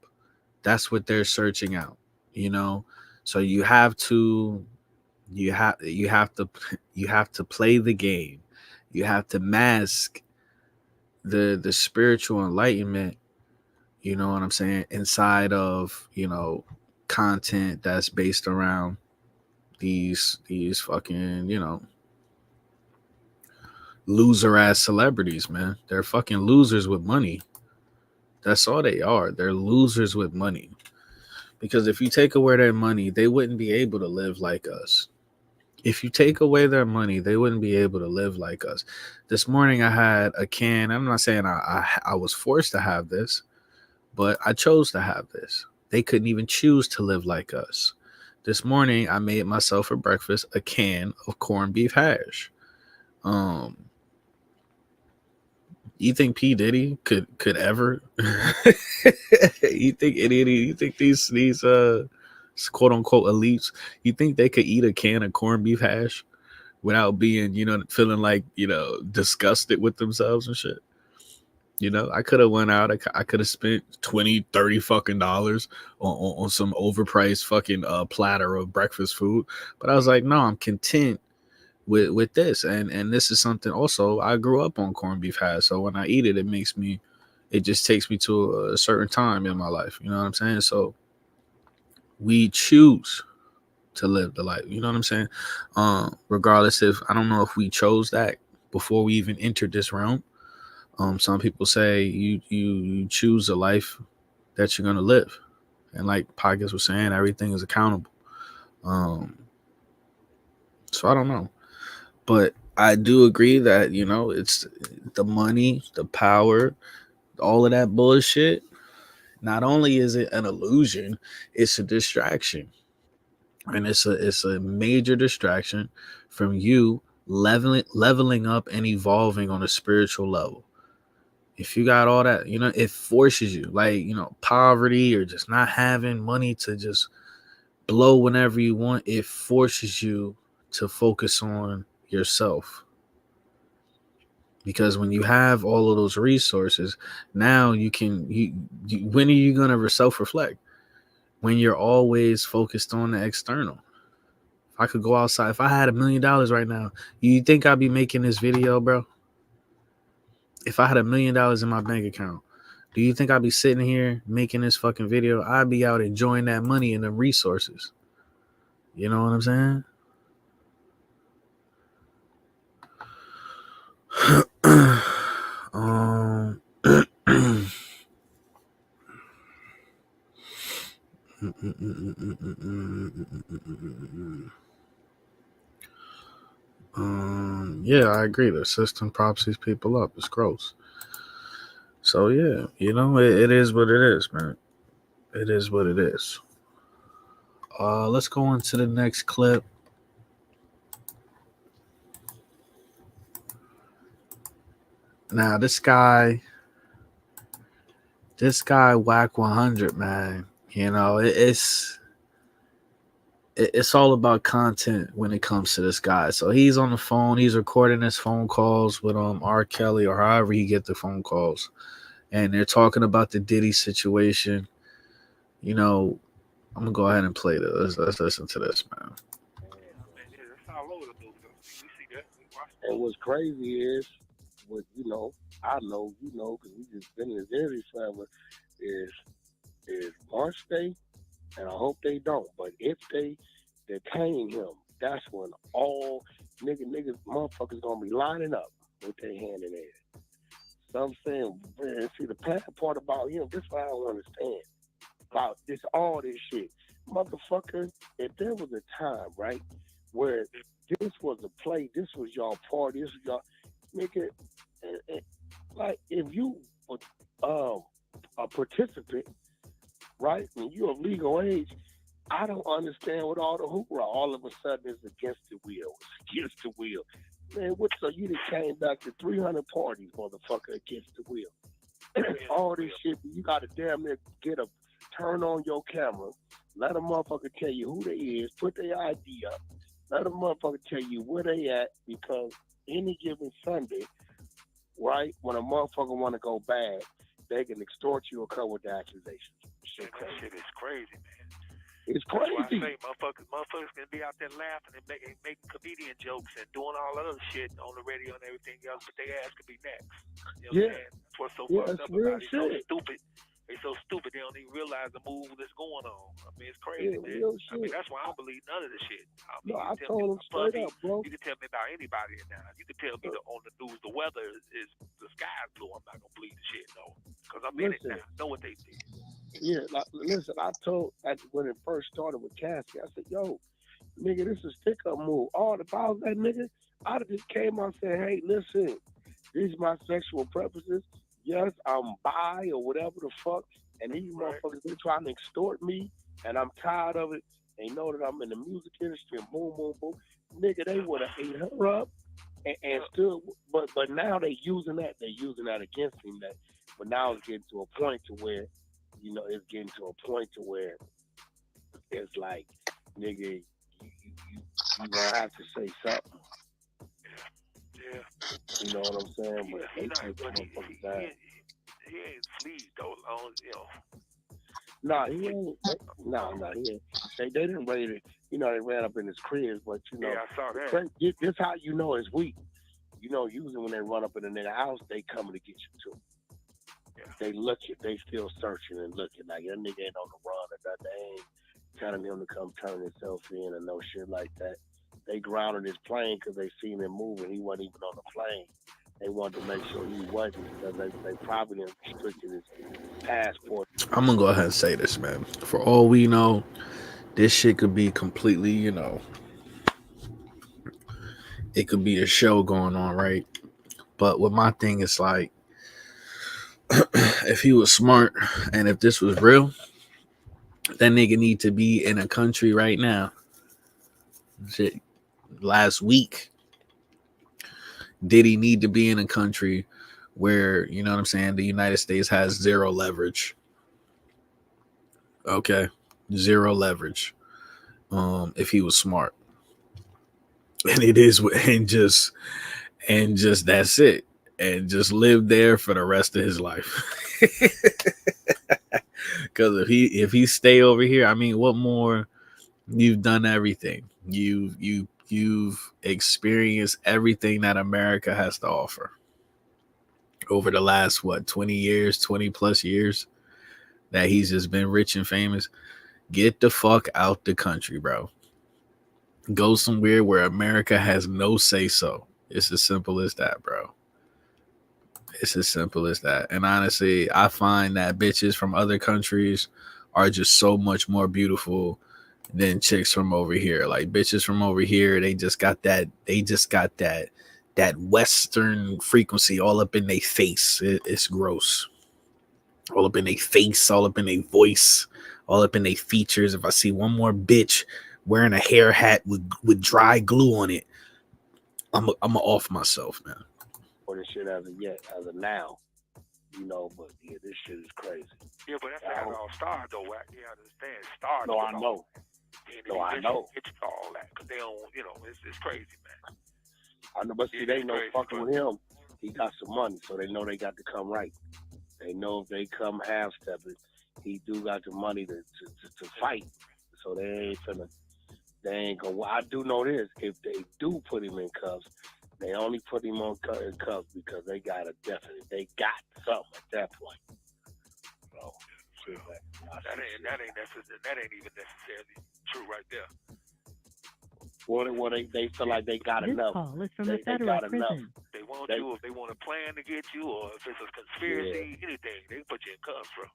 That's what they're searching out. You know, so you have to play the game. You have to mask the spiritual enlightenment, you know what I'm saying, inside of, you know, content that's based around these fucking, you know, loser ass celebrities, man. They're fucking losers with money. That's all they are. They're losers with money. Because if you take away their money, they wouldn't be able to live like us. If you take away their money, they wouldn't be able to live like us. This morning I had a can. I'm not saying I was forced to have this, but I chose to have this. They couldn't even choose to live like us. This morning I made myself for breakfast a can of corned beef hash. You think P. Diddy could ever you think these quote unquote elites, you think they could eat a can of corned beef hash without being, you know, feeling like, you know, disgusted with themselves and shit? You know, I could have went out, I could have spent 20-30 fucking dollars on some overpriced fucking platter of breakfast food, but I was like, no, I'm content with this, and this is something also I grew up on corned beef hash, so when I eat it, it just takes me to a certain time in my life, you know what I'm saying? So we choose to live the life, you know what I'm saying? Regardless, if I don't know if we chose that before we even entered this realm. Some people say you choose a life that you're gonna live, and like Pockets was saying, everything is accountable. So I don't know. But I do agree that, you know, it's the money, the power, all of that bullshit. Not only is it an illusion, it's a distraction. And it's a major distraction from you leveling up and evolving on a spiritual level. If you got all that, you know, it forces you, like, you know, poverty or just not having money to just blow whenever you want. It forces you to focus on yourself. Because when you have all of those resources, now you when are you going to self-reflect? When you're always focused on the external. If I could go outside, if I had $1 million right now, you think I'd be making this video, bro? If I had $1 million in my bank account, do you think I'd be sitting here making this fucking video? I'd be out enjoying that money and the resources. You know what I'm saying? Yeah, I agree. The system props these people up. It's gross. So yeah, you know, it is what it is, man. It is what it is. Let's go on to the next clip. Now this guy Whack 100, man. You know, it's it's all about content when it comes to this guy. So he's on the phone, he's recording his phone calls with R. Kelly or however he get the phone calls, and they're talking about the Diddy situation. You know, I'm gonna go ahead and play this. Let's listen to this, man. And what's crazy is, what I know, because we just been in this area forever, is once they, and I hope they don't, but if they detain him, that's when all niggas, motherfuckers gonna be lining up with their hand in there. So I'm saying, man, see the bad part about him, this is what I don't understand about all this shit. Motherfucker, if there was a time, right, where this was a play, this was y'all party, this was y'all, nigga, like, if you were a participant, right, when you're of legal age, I don't understand what all the hoopla all of a sudden is against the wheel. It's against the wheel. Man, so you done came back to 300 parties, motherfucker, against the wheel. All this shit, you got to damn near turn on your camera, let a motherfucker tell you who they is, put their ID up, let a motherfucker tell you where they at, because any given Sunday, right, when a motherfucker want to go bad, they can extort you or come with the accusations. That shit is crazy, man. It's crazy. That's why I say motherfuckers can be out there laughing and making comedian jokes and doing all that other shit on the radio and everything else, but their ass could be next. You know what I'm saying? That's what's so fucked up about it. So stupid. They so stupid they don't even realize the move that's going on. I mean, it's crazy, man. I mean, that's why I don't believe none of this shit. I mean, I told them straight up, bro. You can tell me about anybody now. You can tell me on the news the weather is the sky's blue. I'm not gonna believe the shit, though, because I'm in it now. I know what they did. Yeah, listen, I told when it first started with Cassie, I said, yo, nigga, this is stick-up move. If I was that nigga, I'd have just came out and said, hey, listen, these are my sexual preferences. Yes, I'm bi or whatever the fuck, and these motherfuckers, they're trying to extort me, and I'm tired of it. They know that I'm in the music industry, and boom, boom, boom. Nigga, they would have ate her up and stood, but now they using that against him. But now it's getting to a point to where, it's like, nigga, you gonna have to say something. Yeah. You know what I'm saying? But he ain't fleed though, Nah, he ain't. He ain't. They didn't raid it. They ran up in his crib, but yeah, I saw that. This how you know it's weak. Usually when they run up in a nigga house, they coming to get you too. Yeah. They looking, they still searching and looking. Like, that nigga ain't on the run or nothing. They ain't telling him to come turn himself in or no shit like that. They grounded his plane because they seen him moving. He wasn't even on the plane. They wanted to make sure he wasn't, because they probably restricted his passport. I'm gonna go ahead and say this, man. For all we know, this shit could be completely, it could be a show going on, right? But what my thing is like, if he was smart and if this was real, that nigga need to be in a country right now. Shit, last week, Diddy need to be in a country where, you know what I'm saying, the United States has zero leverage. Okay, zero leverage. If he was smart, and it is, and just that's it, and just live there for the rest of his life. Because if he stay over here, I mean, what more? You've done everything. You've experienced everything that America has to offer over the last 20 plus years that he's just been rich and famous. Get the fuck out the country, bro. Go somewhere where America has no say so. It's as simple as that, bro. It's as simple as that. And honestly, I find that bitches from other countries are just so much more beautiful than chicks from over here. Like, bitches from over here, they just got that Western frequency all up in their face. It's gross. All up in their face, all up in their voice, all up in their features. If I see one more bitch wearing a hair hat with dry glue on it, I'm off myself, man. For this shit as of now, but yeah, this shit is crazy. Yeah, but that's how it all started, though. You understand? It started. No, I know. No, I know. It's all that because they don't, it's crazy, man. I know, but see, they know fucking with him, he got some money, so they know they got to come right. They know if they come half-stepping, he do got the money to fight. So they ain't gonna. Well, I do know this: if they do put him in cuffs, they only put him in cuffs because they got a definite. They got something at that point. So that ain't even necessarily true right there. Well, they feel like they got enough. Call is from they a federal got enough. prison. They want you if they want to plan to get you, or if it's a conspiracy, anything, they put you in cuffs, bro.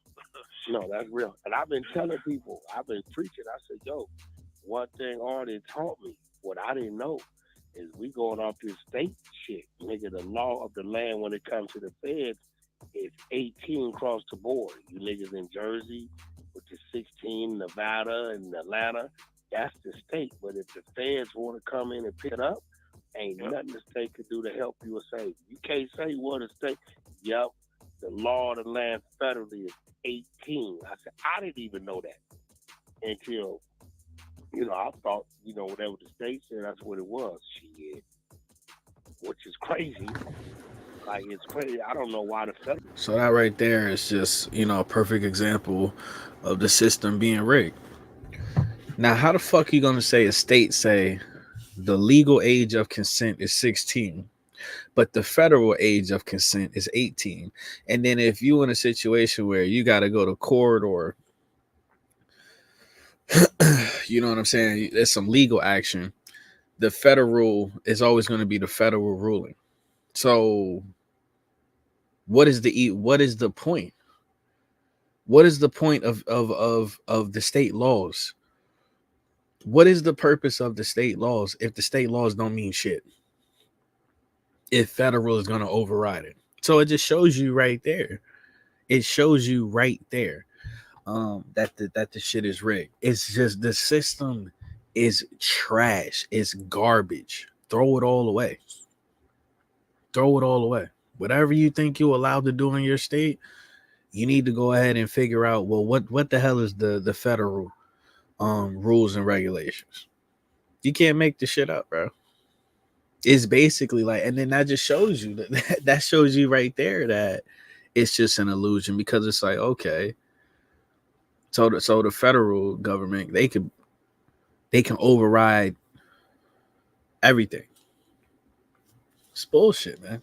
No, that's real. And I've been telling people, I've been preaching. I said, yo, one thing Artie taught me, what I didn't know, is we going off this state shit. Nigga, the law of the land when it comes to the feds is 18 across the board. You niggas in Jersey, which is 16, Nevada and Atlanta, that's the state. But if the feds want to come in and pick it up, ain't nothing the state could do to help you or save you. You can't say what a state. Yep, the law of the land federally is 18. I said, I didn't even know that until, I thought, whatever the state said, that's what it was. Shit. Which is crazy. Like, it's crazy. I don't know why the federal. So that right there is just, a perfect example of the system being rigged. Now, how the fuck are you going to say a state say the legal age of consent is 16, but the federal age of consent is 18? And then if you in a situation where you got to go to court or, you know what I'm saying, there's some legal action, the federal is always going to be the federal ruling. So what is the point? What is the point of the state laws? What is the purpose of the state laws if the state laws don't mean shit? If federal is going to override it. So it just shows you right there. It shows you right there that the shit is rigged. It's just the system is trash. It's garbage. Throw it all away. Throw it all away. Whatever you think you're allowed to do in your state, you need to go ahead and figure out, well, what the hell is the federal rules and regulations? You can't make this shit up, bro. It's basically like, and then that just shows you that shows you right there that it's just an illusion, because it's like, okay, so the federal government, they can override everything. It's bullshit, man.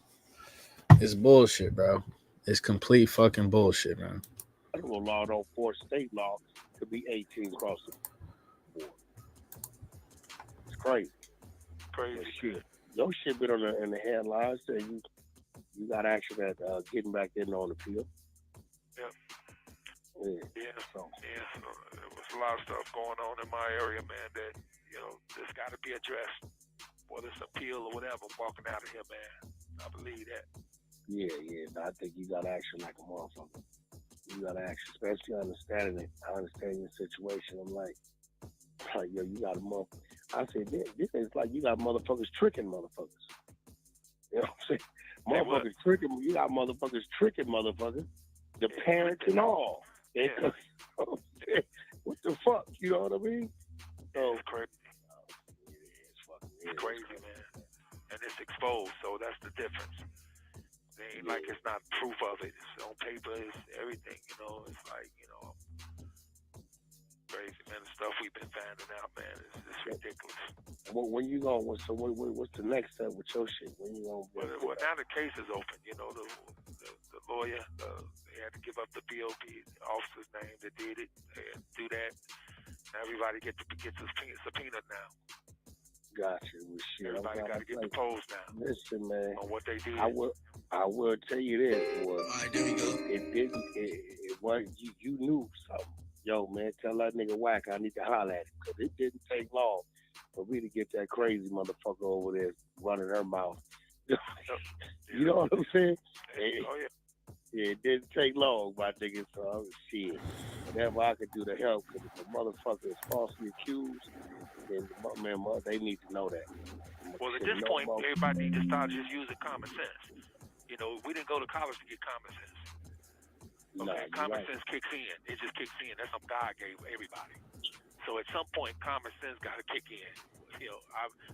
It's bullshit, bro. It's complete fucking bullshit, man. Federal law don't force state law to be 18 across the board. It's crazy. Crazy shit. Your shit been in the headlines saying you got action at getting back in on the field. Yep. Yeah. So there was a lot of stuff going on in my area, man, that, this got to be addressed. Whether it's appeal or whatever, I'm walking out of here, man. I believe that. Yeah. I think you got action like a motherfucker. You got action, especially understanding it. I understand your situation. I'm like, yo, you got a motherfucker. I said, this is like you got motherfuckers tricking motherfuckers. You know what I'm saying? Motherfuckers tricking. You got motherfuckers tricking motherfuckers. The parents and all. Yeah. What the fuck? You know what I mean? So it's crazy. It's crazy, man. And it's exposed, so that's the difference. It ain't like it's not proof of it. It's on paper, it's everything, It's like, crazy, man. The stuff we've been finding out, man, it's ridiculous. When you going? So what's the next step with your shit? When you going? Well, now the case is open. The lawyer, they had to give up the BOP officer's name that did it. They had to do that. Now everybody gets subpoenaed now. Gotcha. Well, shit. Everybody got to get deposed now. Listen, man. On what they did. I will tell you this. All right, there you go. It was you knew something. Yo, man, tell that nigga Whack I need to holler at him, because it didn't take long for me to get that crazy motherfucker over there running her mouth. You know what I'm saying? Oh, yeah. Yeah, it didn't take long, my nigga, so I was shit. Whatever I could do to help, because if the motherfucker is falsely accused, then they need to know that. Well, at this point, everybody needs to start just using common sense. We didn't go to college to get common sense. Okay, common sense kicks in. It just kicks in. That's something God gave everybody. So at some point, common sense got to kick in. You know,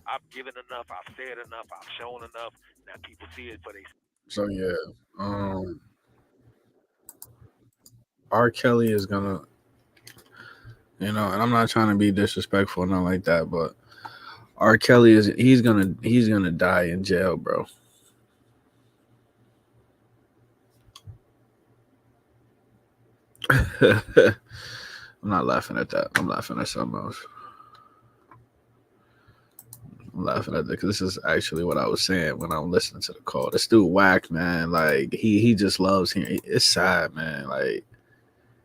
I've given enough, I've said enough, I've shown enough. Now people see it for they. So yeah, R. Kelly is gonna, and I'm not trying to be disrespectful or nothing like that, but R. Kelly he's gonna die in jail, bro. I'm not laughing at that. I'm laughing at something else. I'm laughing at that because this is actually what I was saying when I'm listening to the call. This dude whack, man. Like he just loves hearing. It's sad, man. Like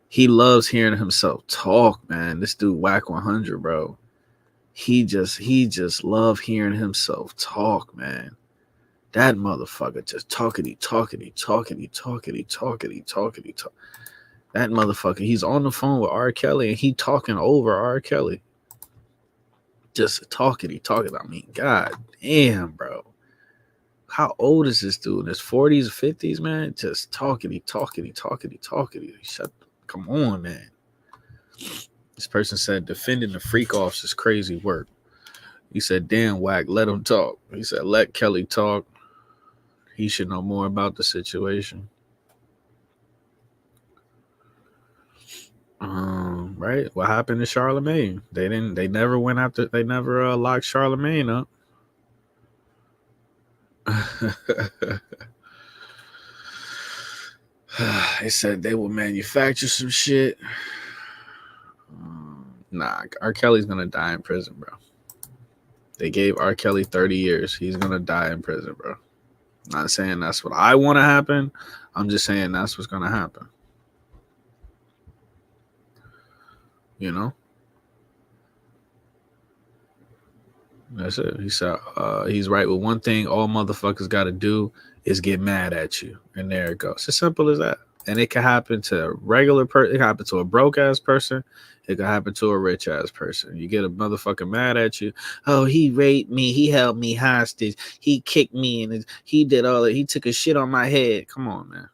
he loves hearing himself talk, man. This dude whack 100, bro. He just love hearing himself talk, man. That motherfucker just talking. That motherfucker, he's on the phone with R. Kelly and he talking over R. Kelly. Just talking. I mean, god damn, bro. How old is this dude? In his 40s, 50s, man? Just talking. Come on, man. This person said defending the freak offs is crazy work. He said, damn, whack, let him talk. He said, let Kelly talk. He should know more about the situation. Right. What happened to Charlemagne? They never went after. They never locked Charlemagne up. They said they will manufacture some shit. Nah, R. Kelly's gonna die in prison, bro. They gave R. Kelly 30 years. He's gonna die in prison, bro. Not saying that's what I want to happen. I'm just saying that's what's gonna happen. You know? That's it. He said he's right with one thing all motherfuckers got to do is get mad at you. And there it goes. It's as simple as that. And it can happen to a regular person. It can happen to a broke-ass person. It can happen to a rich-ass person. You get a motherfucker mad at you. Oh, he raped me. He held me hostage. He kicked me. And he did all that. He took a shit on my head. Come on, man.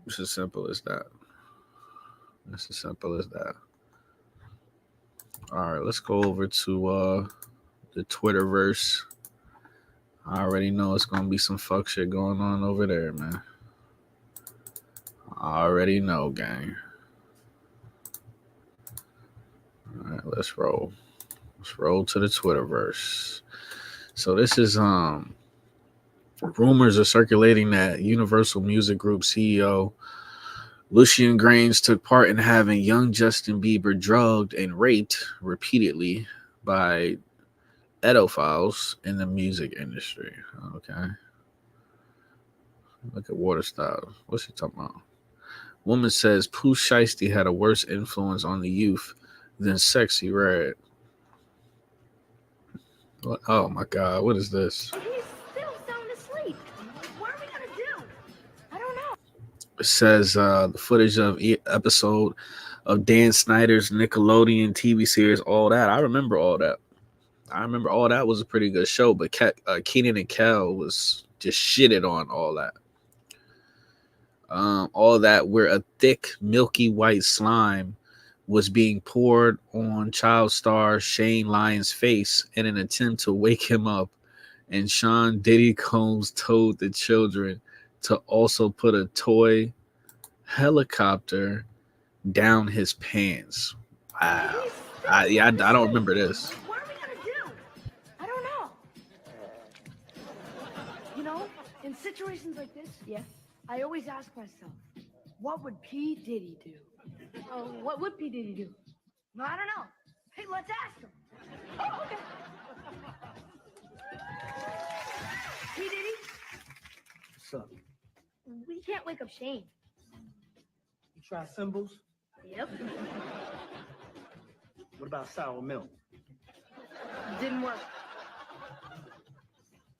It's as simple as that. All right, let's go over to the Twitterverse. I already know it's going to be some fuck shit going on over there, man. I already know, gang. All right, let's roll. Let's roll to the Twitterverse. So this is rumors are circulating that Universal Music Group CEO Lucian Grainge took part in having young Justin Bieber drugged and raped repeatedly by pedophiles in the music industry. Okay. Look at Water Style. What's he talking about? Woman says Pooh Shiesty had a worse influence on the youth than Sexy Red. What? Oh my God, what is this? He's still sound asleep. What are we gonna do? I don't know. It says the footage of episode of Dan Snyder's Nickelodeon TV series, all that. I remember all that. All that was a pretty good show, but Kenan and Kel was just shitted on all that. All that where a thick, milky white slime was being poured on child star Shane Lyon's face in an attempt to wake him up. And Sean Diddy Combs told the children to also put a toy helicopter down his pants. Wow. I don't remember this. What are we gonna do? I don't know. You know, in situations like this, I always ask myself, what would P. Diddy do? What would P. Diddy do? No, I don't know. Hey, let's ask him. Oh, okay. P. Diddy? What's up? We can't wake up Shane. You try symbols? Yep. What about sour milk? Didn't work.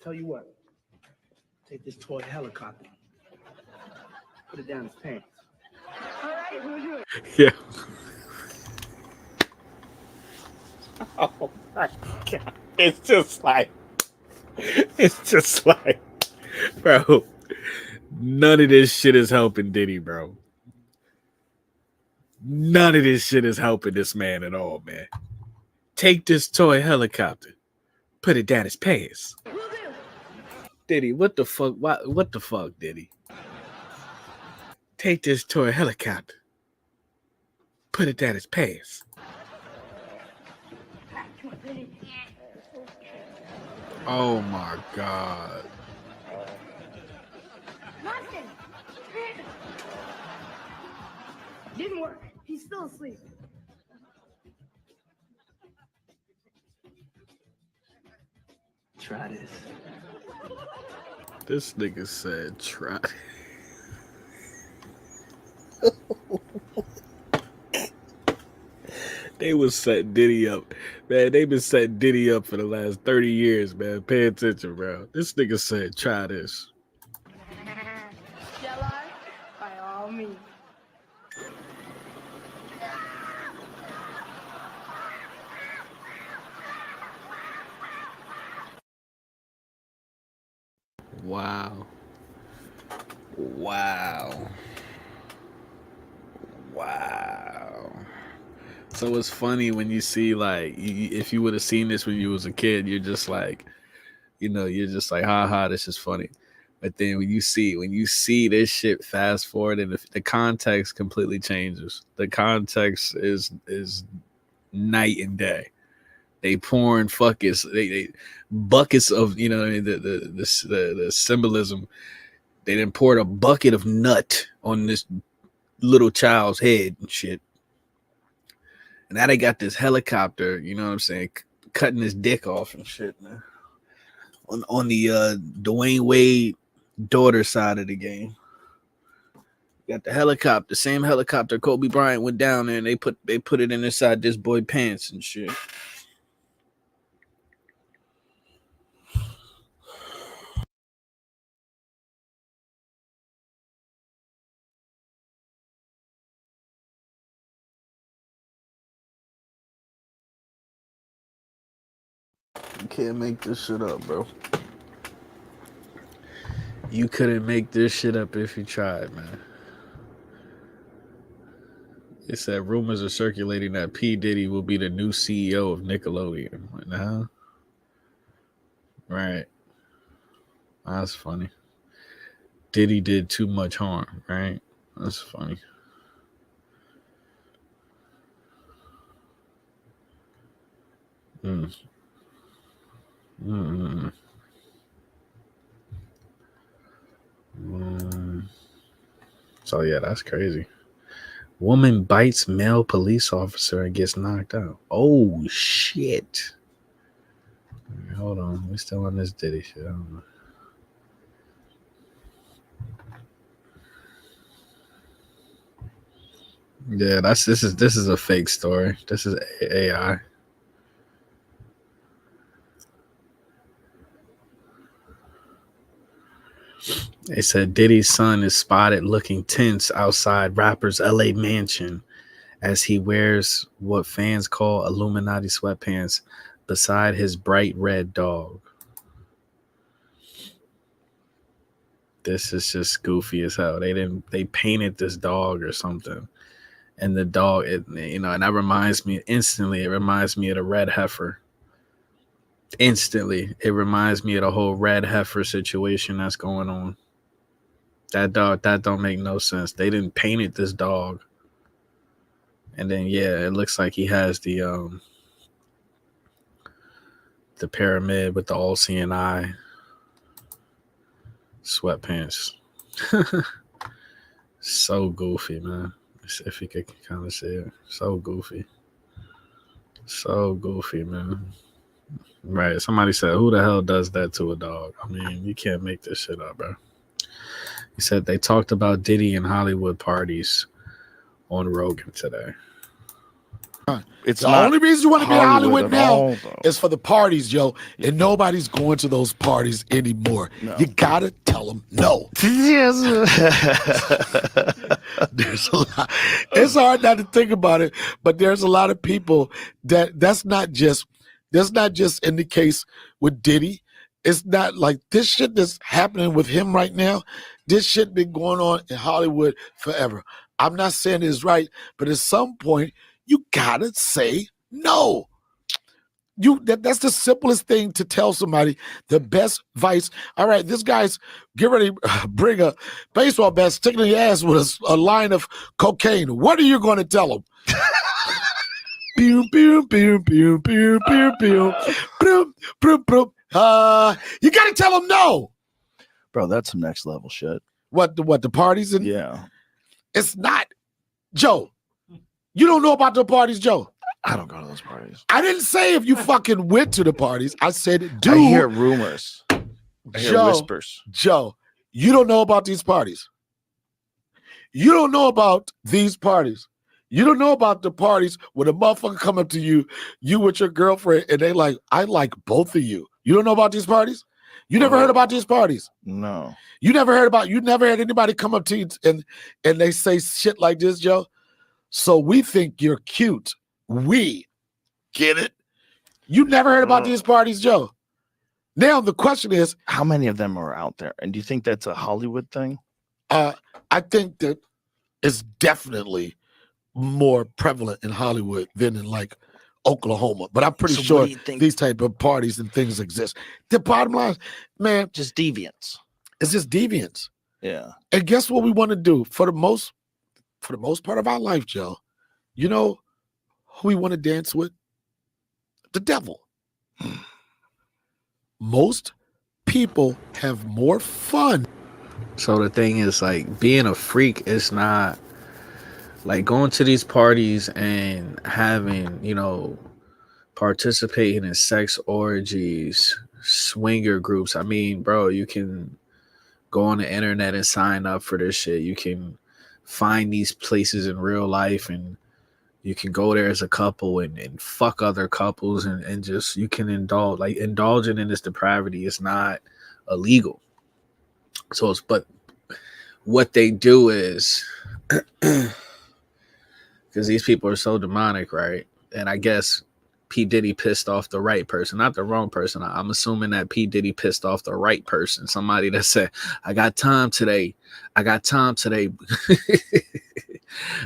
Tell you what. Take this toy helicopter. Put it down his pants. All right, we'll do it. Yeah. Oh my God. It's just like, bro, none of this shit is helping Diddy, bro. None of this shit is helping this man at all, man. Take this toy helicopter, put it down his pants. Diddy, what the fuck? What the fuck, Diddy? Take this toy helicopter, put it down his pants. Oh my God. Nothing. Didn't work. He's still asleep. Try this. This nigga said try. They was setting Diddy up. Man, they been setting Diddy up for the last 30 years, man. Pay attention, bro. This nigga said try this. Shall I? By all means. Wow. Wow. Wow. So it's funny when you see, like, if you would have seen this when you was a kid, you're just like, you're just like, ha, this is funny. But then when you see this shit fast forward, and the context completely changes. The context is night and day. They pouring they buckets of, the symbolism. They done poured a bucket of nut on this little child's head and shit. And now they got this helicopter, you know what I'm saying, cutting his dick off and shit, man. On the Dwayne Wade daughter side of the game. Got the helicopter, same helicopter Kobe Bryant went down there, and they put it in inside this boy pants and shit. You can't make this shit up, bro. You couldn't make this shit up if you tried, man. It said rumors are circulating that P. Diddy will be the new CEO of Nickelodeon. Nah. Right. That's funny. Diddy did too much harm, right? That's funny. So yeah, that's crazy. Woman bites male police officer and gets knocked out. Oh shit. Right, hold on. We still on this Diddy shit. I don't know. Yeah, this is a fake story. This is AI. They said Diddy's son is spotted looking tense outside rapper's LA mansion as he wears what fans call Illuminati sweatpants beside his bright red dog. This is just goofy as hell. They painted this dog or something. And the dog, and that reminds me instantly, it reminds me of the red heifer. Instantly, it reminds me of the whole red heifer situation that's going on. That dog, that don't make no sense. They didn't paint it this dog. And then it looks like he has the pyramid with the all-seeing eye sweatpants. So goofy, man. Let's see if you could kind of see it. So goofy. So goofy, man. Right. Somebody said, who the hell does that to a dog? I mean, you can't make this shit up, bro. He said they talked about Diddy and Hollywood parties on Rogan today. It's the only reason you want to be in Hollywood now is for the parties, yo. And nobody's going to those parties anymore. No. You gotta tell them no. Yes. There's a lot. It's hard not to think about it, but there's a lot of people that's not just in the case with Diddy. It's not like this shit that's happening with him right now. This shit been going on in Hollywood forever. I'm not saying it's right, but at some point, you gotta say no. That's the simplest thing to tell somebody. The best advice. All right, this guy's get ready to bring a baseball bat, stick it in your ass with a line of cocaine. What are you going to tell him? Pew, pew, pew, pew, pew, pew, pew. Pew, pew, pew. You got to tell him no. Bro, that's some next level shit. What the parties? Yeah. It's not. Joe, you don't know about the parties, Joe. I don't go to those parties. I didn't say if you fucking went to the parties. I said do. I hear rumors. I hear whispers. Joe, you don't know about these parties. You don't know about these parties. You don't know about the parties when a motherfucker come up to you, you with your girlfriend, and they like, I like both of you. You don't know about these parties? You never heard about these parties? No. You never had anybody come up to you and they say shit like this, Joe? So we think you're cute. We get it. You never heard about these parties, Joe. Now the question is, how many of them are out there? And do you think that's a Hollywood thing? I think that it's definitely more prevalent in Hollywood than in like Oklahoma. But I'm pretty sure these type of parties and things exist. The bottom line, man, just deviants. It's just deviants. Yeah. And guess what we want to do for the most part of our life, Joe? You know who we want to dance with? The devil. Most people have more fun. So the thing is, like, being a freak is not like going to these parties and having, you know, participating in sex orgies, swinger groups. I mean, bro, you can go on the internet and sign up for this shit. You can find these places in real life and you can go there as a couple and fuck other couples and just, you can indulging in this depravity is not illegal. So but what they do is, because these people are so demonic, right? And I guess P. Diddy pissed off the right person, not the wrong person. I'm assuming that P. Diddy pissed off the right person. Somebody that said, I got time today.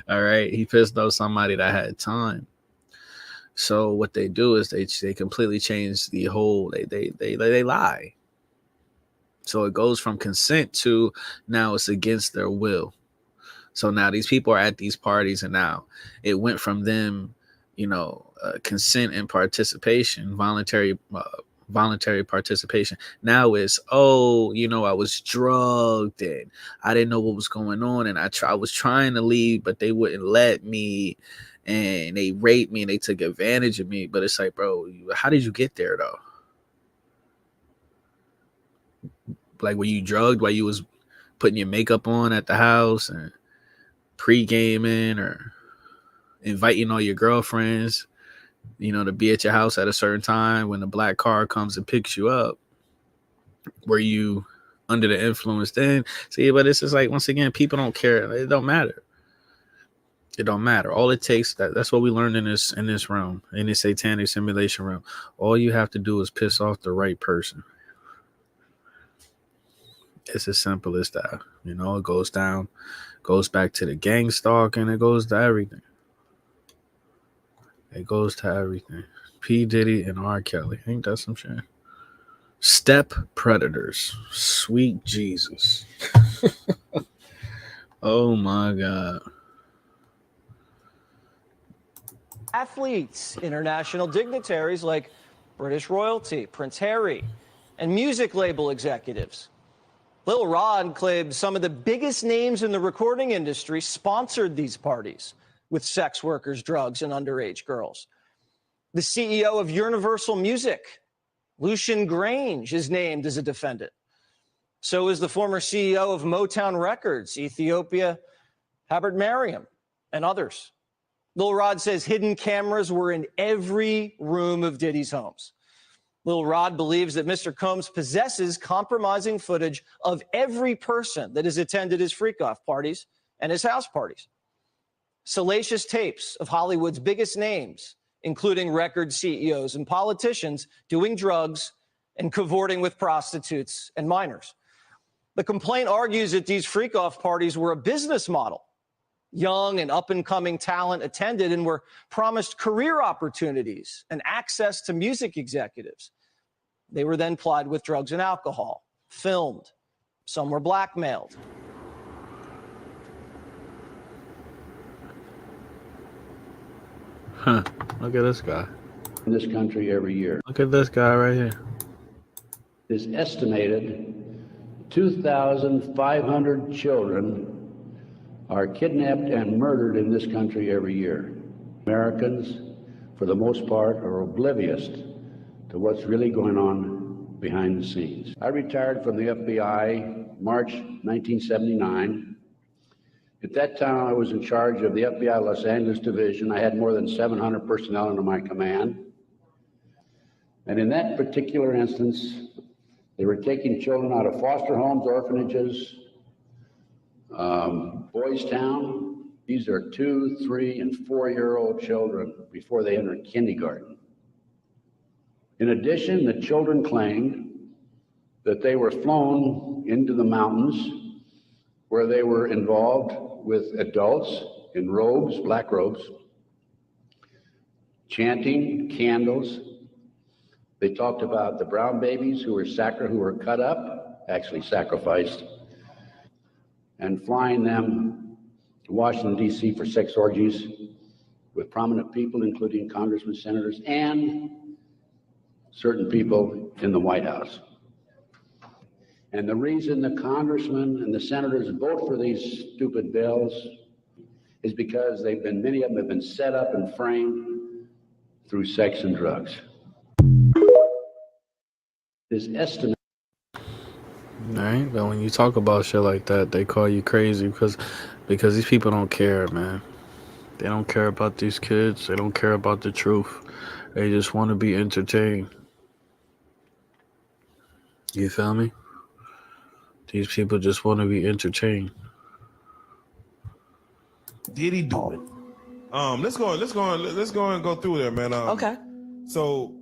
All right. He pissed off somebody that had time. So what they do is they completely change the whole, they lie. So it goes from consent to now it's against their will. So now these people are at these parties and now it went from them, you know, consent and participation, voluntary participation. Now it's, oh, you know, I was drugged and I didn't know what was going on. And I was trying to leave, but they wouldn't let me and they raped me and they took advantage of me. But it's like, bro, how did you get there though? Like, were you drugged while you was putting your makeup on at the house and pre-gaming or inviting all your girlfriends, you know, to be at your house at a certain time when the black car comes and picks you up? Were you under the influence then? See, but it's just like, once again, people don't care. It don't matter. It don't matter. All it takes, that's what we learned in this realm, in this satanic simulation realm. All you have to do is piss off the right person. It's as simple as that. You know, it goes back to the gang stalking, it goes to everything. It goes to everything. P. Diddy and R. Kelly. Ain't that some shit? Step predators. Sweet Jesus. Oh my God. Athletes, international dignitaries like British royalty, Prince Harry, and music label executives. Lil Rod claims some of the biggest names in the recording industry sponsored these parties with sex workers, drugs, and underage girls. The CEO of Universal Music, Lucian Grange, is named as a defendant. So is the former CEO of Motown Records, Ethiopia, Habert Mariam, and others. Lil Rod says hidden cameras were in every room of Diddy's homes. Lil Rod believes that Mr. Combs possesses compromising footage of every person that has attended his freak-off parties and his house parties. Salacious tapes of Hollywood's biggest names, including record CEOs and politicians, doing drugs and cavorting with prostitutes and minors. The complaint argues that these freak-off parties were a business model Young and up-and-coming talent attended and were promised career opportunities and access to music executives. They were then plied with drugs and alcohol, filmed. Some were blackmailed. Huh. Look at this guy. In this country every year. Look at this guy right here. It's estimated 2,500 children are kidnapped and murdered in this country every year. Americans, for the most part, are oblivious to what's really going on behind the scenes. I retired from the FBI March 1979. At that time, I was in charge of the FBI Los Angeles division. I had more than 700 personnel under my command. And in that particular instance, they were taking children out of foster homes, orphanages, Boys Town. These are 2, 3, and 4-year-old children before they enter kindergarten. In addition, the children claimed that they were flown into the mountains where they were involved with adults in robes, black robes, chanting, candles. They talked about the brown babies who were cut up, actually sacrificed, and flying them to Washington, D.C. for sex orgies with prominent people, including congressmen, senators, and certain people in the White House. And the reason the congressmen and the senators vote for these stupid bills is because many of them have been set up and framed through sex and drugs. This estimate. Right, but when you talk about shit like that, they call you crazy because these people don't care, man. They don't care about these kids. They don't care about the truth. They just want to be entertained. You feel me? These people just want to be entertained. Diddy do it? Let's go and go through there, man. Okay. So,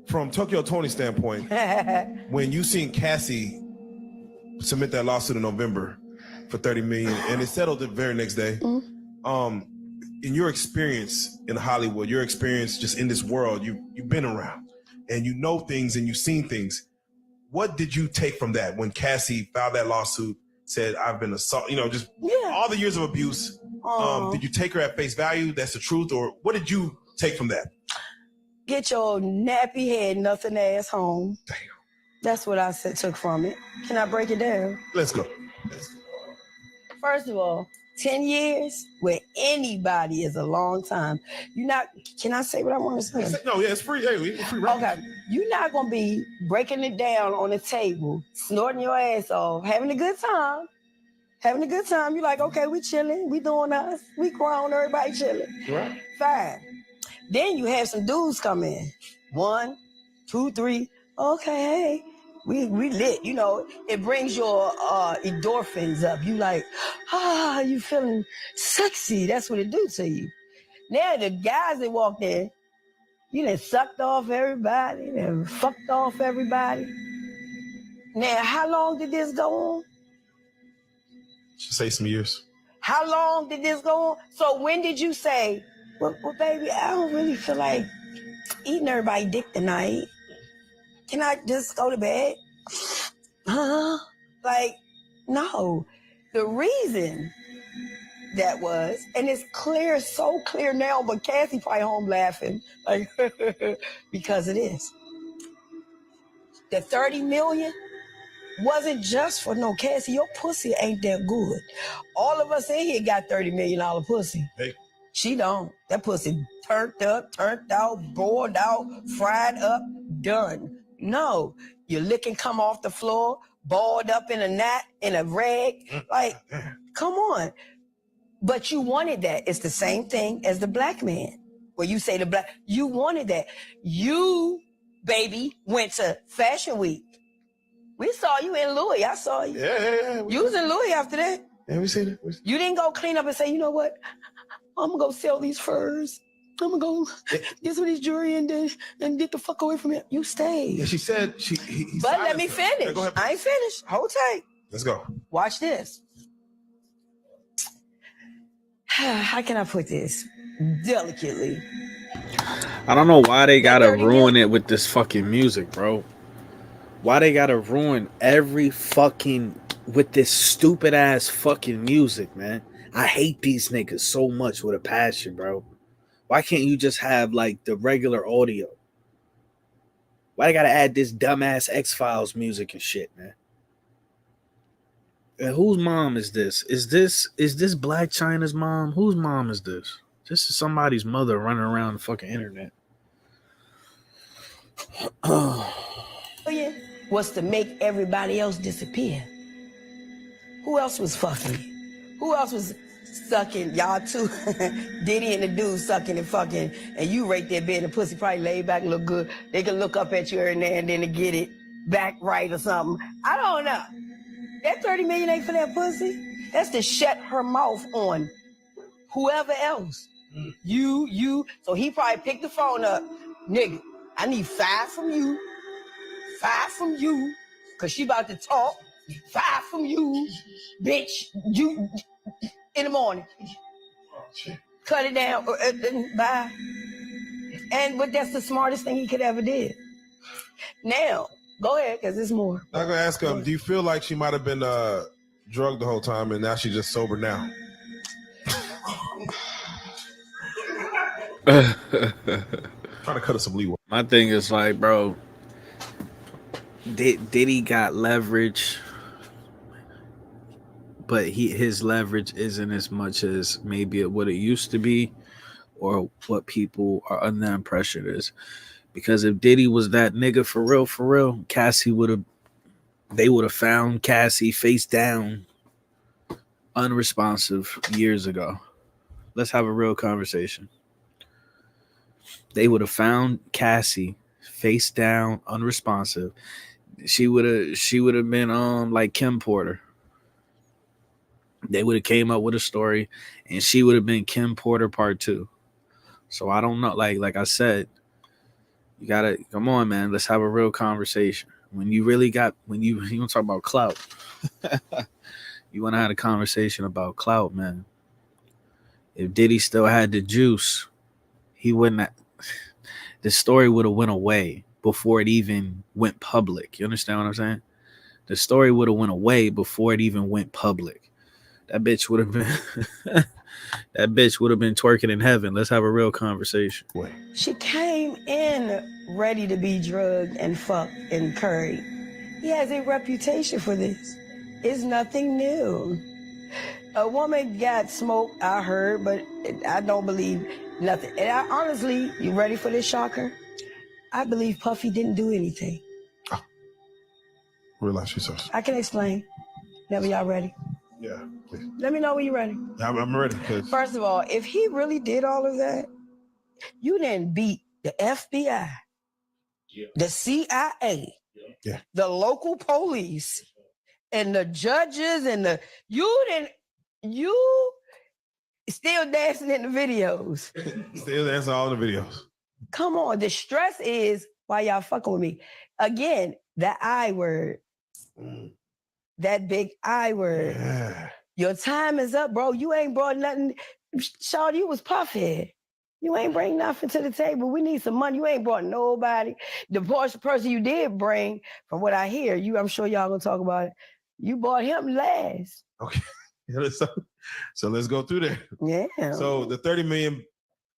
from Tokyo Tony's standpoint, when you seen Cassie submit that lawsuit in November for $30 million, and it settled the very next day. In your experience in Hollywood, your experience just in this world, you've been around, and you know things, and you've seen things. What did you take from that when Cassie filed that lawsuit? Said I've been assaulted, just all the years of abuse. Did you take her at face value? That's the truth, or what did you take from that? Get your nappy head, nothing ass home. Damn. That's what I took from it. Can I break it down? Let's go. First of all, 10 years with anybody is a long time. Can I say what I want to say? No, yeah, it's free. Hey, it's free. Right? Okay. You're not going to be breaking it down on the table, snorting your ass off, having a good time. You're like, okay, we chilling. We doing us. We grown. Everybody chilling. Right. Fine. Then you have some dudes come in. 1, 2, 3. Okay, hey, we lit. It brings your endorphins up. You like, you feeling sexy. That's what it do to you. Now the guys that walked in, you done sucked off everybody, and fucked off everybody. Now, how long did this go on? Should say some years. How long did this go on? So when did you say, well, baby, I don't really feel like eating everybody dick tonight. Can I just go to bed? Like, no. The reason that was, and it's clear, so clear now, but Cassie probably home laughing, like, because of this. The $30 million wasn't just for no Cassie. Your pussy ain't that good. All of us in here got $30 million pussy. Hey. She don't. That pussy turned up, turned out, boiled out, fried up, done. No, your licking come off the floor, balled up in a knot, in a rag. Like, come on. But you wanted that. It's the same thing as the black man. Where you say you wanted that. You, baby, went to Fashion Week. We saw you in Louis. I saw you. Yeah. You was in Louis after that. Yeah, we seen it. You didn't go clean up and say, you know what? I'm going to go sell these furs. I'm going to go get some of these jewelry and get the fuck away from it. You stayed. Yeah, she said But let me finish. Yeah, go ahead. I ain't finished. Hold tight. Let's go. Watch this. how can I put this delicately? I don't know why they gotta ruin it with this fucking music, bro. Why they gotta ruin every fucking with this stupid ass fucking music, man? I hate these niggas so much with a passion, bro. Why can't you just have like the regular audio? Why they gotta add this dumbass X-Files music and shit, man? And whose mom is this? Is this Black China's mom? Whose mom is this? This is somebody's mother running around the fucking internet. Was to make everybody else disappear. Who else was fucking? Who else was sucking? Y'all too. Diddy and the dude sucking and fucking, and you right there being the pussy probably laid back and look good. They can look up at you every now and then to get it back right or something. I don't know. That 30 million ain't for that pussy. That's to shut her mouth on whoever else. You. So he probably picked the phone up. Nigga, I need 5 from you. 5 from you. Cause she about to talk. 5 from you. Bitch, you in the morning. Cut it down. Bye. But that's the smartest thing he could ever did. Now, go ahead, because there's more. I'm gonna ask him, do you feel like she might have been drugged the whole time and now she's just sober now? Trying to cut us some leeway. My thing is like, bro, Diddy got leverage, but his leverage isn't as much as maybe what it used to be, or what people are under the impression is. Because if Diddy was that nigga for real, Cassie they would have found Cassie face down, unresponsive years ago. Let's have a real conversation. They would have found Cassie face down, unresponsive. She would have been like Kim Porter. They would have came up with a story, and she would have been Kim Porter Part 2. So I don't know. Like I said, you gotta come on, man. Let's have a real conversation. When you want to talk about clout, you want to have a conversation about clout, man. If Diddy still had the juice, he wouldn't. The story would have went away before it even went public. You understand what I'm saying? The story would have went away before it even went public. That bitch would have been that bitch would have been twerking in heaven. Let's have a real conversation. She came in ready to be drugged and fucked and curried. He has a reputation for this. It's nothing new. A woman got smoked, I heard, but I don't believe nothing. And I honestly, you ready for this shocker? I believe Puffy didn't do anything. Relax yourself. I can explain. Never y'all ready? Yeah, please. Let me know when you're ready. I'm ready. First of all, if he really did all of that, you didn't beat the FBI, the CIA, the local police, and the judges, and you still dancing in the videos. Still dancing all the videos. Come on, the stress is why y'all fucking with me. Again, that I word. That big I word. Yeah. Your time is up, bro. You ain't brought nothing. Shawty, you was Puffhead. You ain't bring nothing to the table. We need some money. You ain't brought nobody. The person you did bring, from what I hear, I'm sure y'all gonna talk about it. You bought him last. Okay. So let's go through there. Yeah. So the 30 million,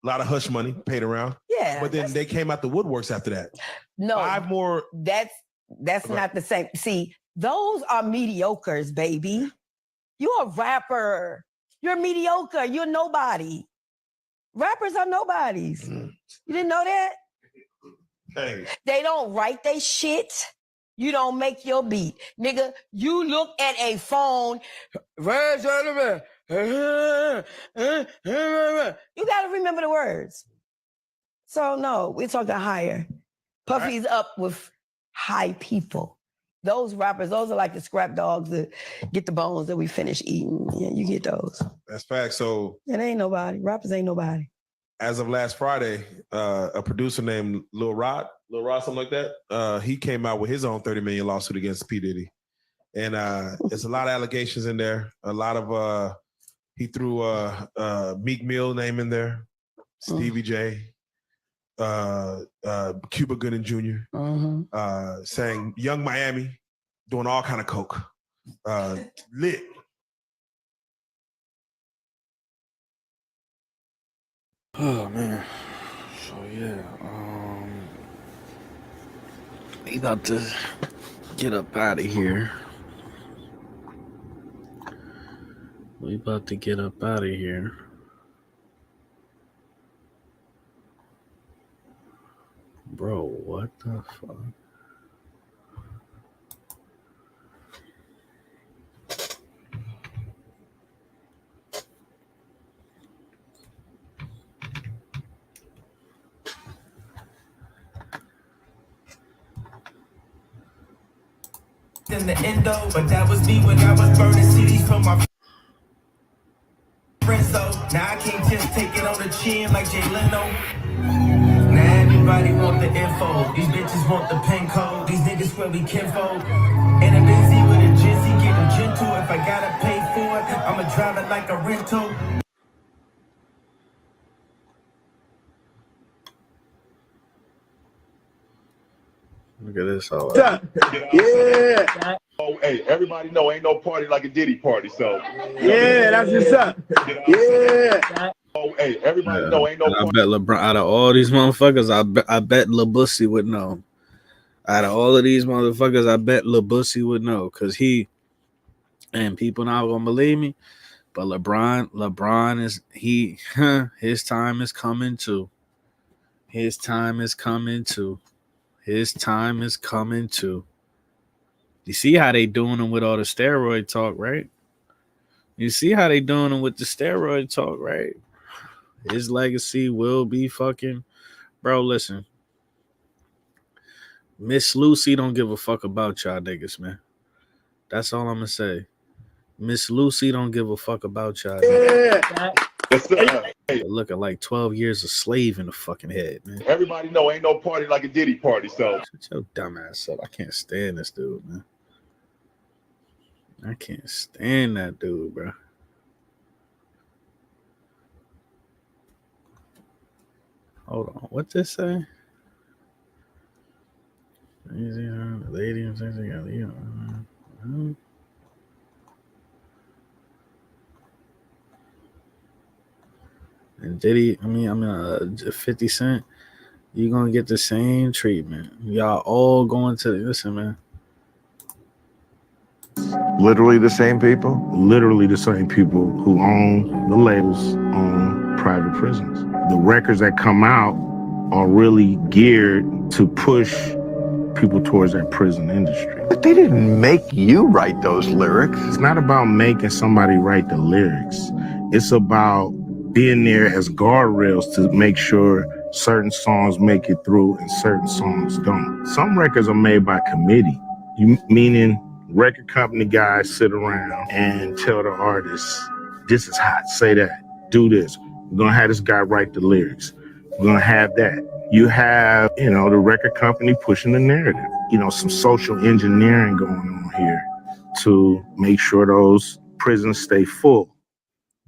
a lot of hush money paid around. Yeah. But then they came out the woodworks after that. No. 5 more. That's not the same. See, those are mediocres, baby. You're a rapper. You're mediocre. You're nobody. Rappers are nobodies. You didn't know that? Hey. They don't write their shit. You don't make your beat. Nigga, you look at a phone. You got to remember the words. So, no, we're talking higher. Puffy's up with high people. Those rappers, those are like the scrap dogs that get the bones that we finish eating. Yeah, you get those. That's fact. So it ain't nobody. Rappers ain't nobody. As of last Friday, a producer named Lil Rod, something like that, he came out with his own 30 million lawsuit against P. Diddy. And there's a lot of allegations in there. A lot of He threw Meek Mill name in there, Stevie J, Cuba Gooding Jr., sang Young Miami, doing all kind of coke. Lit. Oh man. So yeah, we about to get up out of here. We about to get up out of here. Bro, what the fuck? In the endo, but that was me when I was burning CDs from my friends. So now I can't just take it on the chin like Jay Leno. Now everybody want the info. These bitches want the pin code. These niggas swear we kinfolk. And I'm busy with a jizzy, getting gentle. If I gotta pay for it, I'ma drive it like a rental. Look at this. All Yeah. Oh, hey, everybody know ain't no party like a Diddy party, so. Yeah, that's what's up. Yeah. Oh, hey, everybody know ain't no I bet LeBron, out of all these motherfuckers, I bet Lil Bussy would know. Out of all of these motherfuckers, I bet Lil Bussy would know. Because and people not going to believe me, but LeBron is, his time is coming too. His time is coming too. His time is coming too. You see how they doing him with all the steroid talk, right? You see how they doing him with the steroid talk, right? His legacy will be fucking... Bro, listen. Miss Lucy don't give a fuck about y'all niggas, man. That's all I'm going to say. Miss Lucy don't give a fuck about y'all niggas. They're looking like 12 years of slave in the fucking head, man. Everybody know ain't no party like a Diddy party, so. Shut your dumb ass up. I can't stand this dude, man. I can't stand that dude, bro. Hold on. What this say? Lady and things like that. And Diddy, 50 Cent, you're going to get the same treatment. Y'all all going to, listen, man. Literally the same people? Literally the same people who own the labels own private prisons. The records that come out are really geared to push people towards that prison industry. But they didn't make you write those lyrics. It's not about making somebody write the lyrics. It's about being there as guardrails to make sure certain songs make it through and certain songs don't. Some records are made by committee, meaning record company guys sit around and tell the artists, this is hot, say that, do this. We're gonna have this guy write the lyrics. We're gonna have that. You have, the record company pushing the narrative. Some social engineering going on here to make sure those prisons stay full.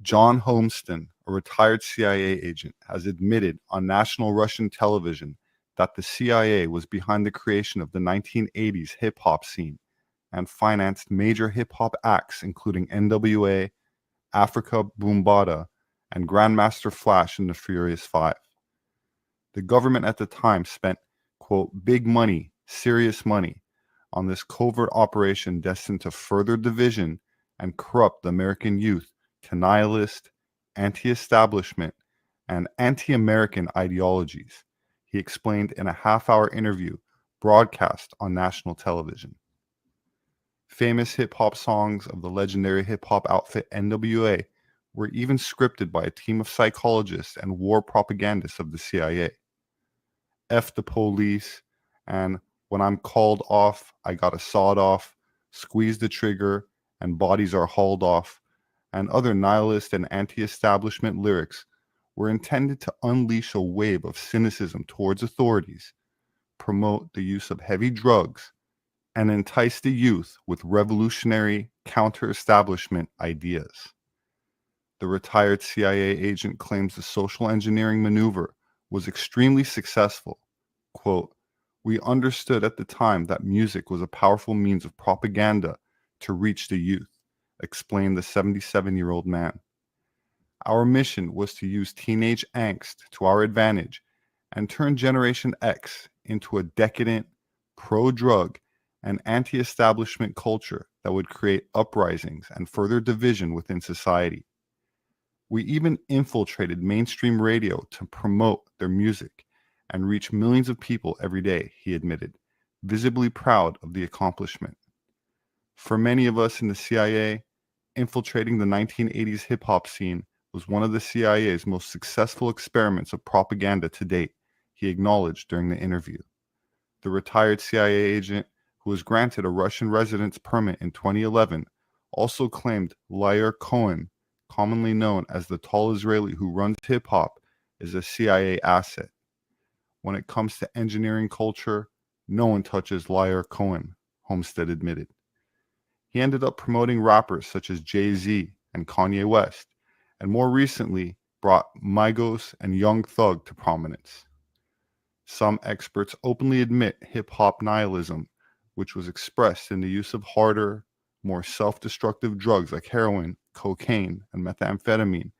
John Holmston, a retired CIA agent, has admitted on national Russian television that the CIA was behind the creation of the 1980s hip-hop scene and financed major hip-hop acts including NWA, Africa Boombata, and Grandmaster Flash and the Furious Five. The government at the time spent, quote, big money, serious money, on this covert operation destined to further division and corrupt the American youth to nihilist, anti-establishment, and anti-American ideologies, he explained in a half-hour interview broadcast on national television. Famous hip-hop songs of the legendary hip-hop outfit NWA were even scripted by a team of psychologists and war propagandists of the CIA. F the police, and when I'm called off, I got a sawed off, squeeze the trigger, and bodies are hauled off, and other nihilist and anti-establishment lyrics were intended to unleash a wave of cynicism towards authorities, promote the use of heavy drugs, and entice the youth with revolutionary counter-establishment ideas. The retired CIA agent claims the social engineering maneuver was extremely successful. Quote, "We understood at the time that music was a powerful means of propaganda to reach the youth," explained the 77-year-old man. "Our mission was to use teenage angst to our advantage and turn Generation X into a decadent, pro-drug, and anti-establishment culture that would create uprisings and further division within society. We even infiltrated mainstream radio to promote their music and reach millions of people every day," he admitted, visibly proud of the accomplishment. For many of us in the CIA, infiltrating the 1980s hip-hop scene was one of the CIA's most successful experiments of propaganda to date, he acknowledged during the interview. The retired CIA agent, who was granted a Russian residence permit in 2011, also claimed Lior Cohen, commonly known as the tall Israeli who runs hip-hop, is a CIA asset. "When it comes to engineering culture, no one touches Lior Cohen," Homestead admitted. He ended up promoting rappers such as Jay-Z and Kanye West, and more recently brought Migos and Young Thug to prominence. Some experts openly admit hip-hop nihilism, which was expressed in the use of harder, more self-destructive drugs like heroin, cocaine, and methamphetamine,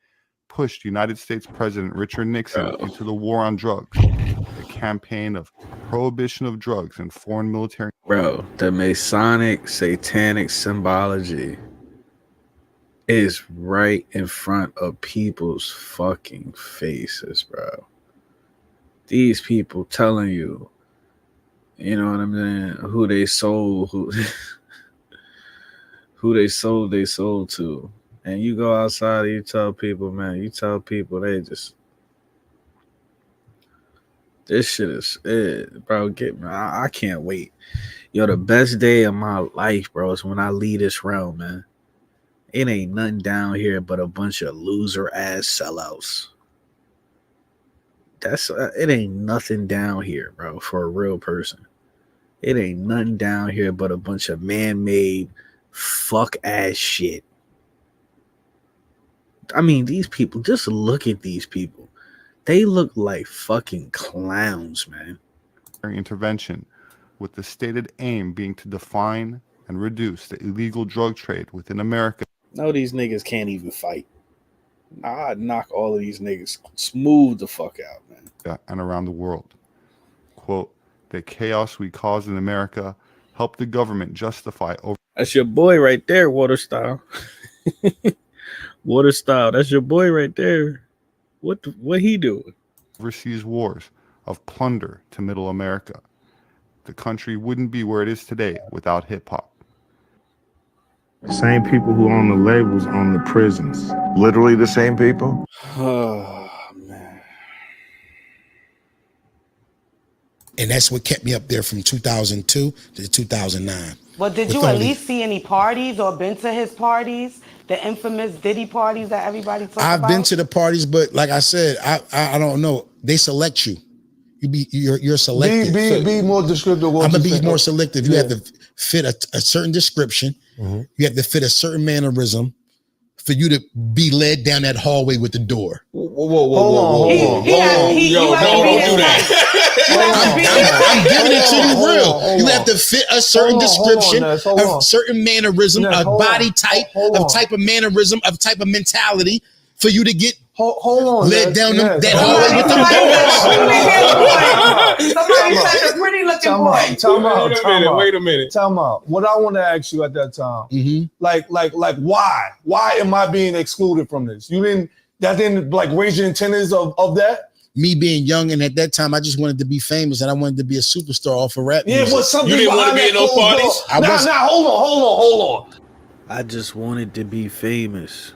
pushed United States President Richard Nixon into the war on drugs, a campaign of prohibition of drugs and foreign military. Bro, the Masonic satanic symbology is right in front of people's fucking faces, bro. These people telling you, you know what I'm saying, who they sold, who they sold to. And you go outside and you tell people, man, they just, this shit is it, bro. Get me. I can't wait. Yo, the best day of my life, bro, is when I leave this realm, man. It ain't nothing down here but a bunch of loser ass sellouts. That's it ain't nothing down here, bro, for a real person. It ain't nothing down here but a bunch of man-made fuck ass shit. I mean, these people, just look at these people. They look like fucking clowns, man. Intervention, with the stated aim being to define and reduce the illegal drug trade within America. No, these niggas can't even fight. I'd knock all of these niggas smooth the fuck out, man. And around the world. Quote, "The chaos we caused in America helped the government justify over." That's your boy right there, Water Style. Water Style, that's your boy right there. What he doing? Overseas wars of plunder to middle America. The country wouldn't be where it is today without hip-hop. Same people who own the labels own the prisons. Literally the same people? Oh, man. And that's what kept me up there from 2002 to 2009. Well, did you at least see any parties or been to his parties? The infamous Diddy parties that everybody talks about? I've been to the parties, but like I said, I don't know. They select you. You're selected. Be more descriptive. I'm gonna be more selective. You have to fit a certain description. You have to fit a certain mannerism for you to be led down that hallway with the door. Hold on. Don't do that. I'm giving it to you real. You have to fit a certain description, a certain mannerism, a body type, a type of mannerism, a type of mentality for you to get led down that hallway with the door. Somebody said a pretty looking boy. Time out. Wait a minute. Time out. What I want to ask you at that time, like why? Why am I being excluded from this? That didn't like raise your antennas of that? Me being young, and at that time, I just wanted to be famous, and I wanted to be a superstar off of rap music. Yeah, but something you didn't want to be in no parties. Nah, hold on. I just wanted to be famous.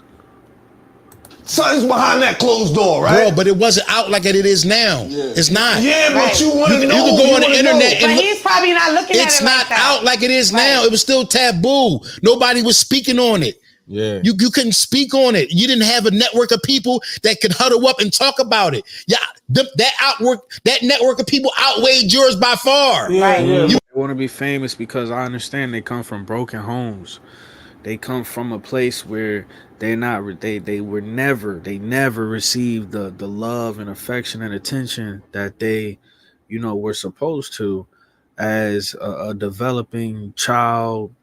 Something's behind that closed door, right? Bro, but it wasn't out like it is now. It's not. Yeah, but you want to know. You can go on the internet and but he's probably not looking at it. It's not out like it is now. It was still taboo. Nobody was speaking on it. Yeah, you couldn't speak on it. You didn't have a network of people that could huddle up and talk about it. Yeah, that network of people outweighed yours by far. Right. They want to be famous because I understand they come from broken homes. They come from a place where they never received the love and affection and attention that they, were supposed to as a developing child,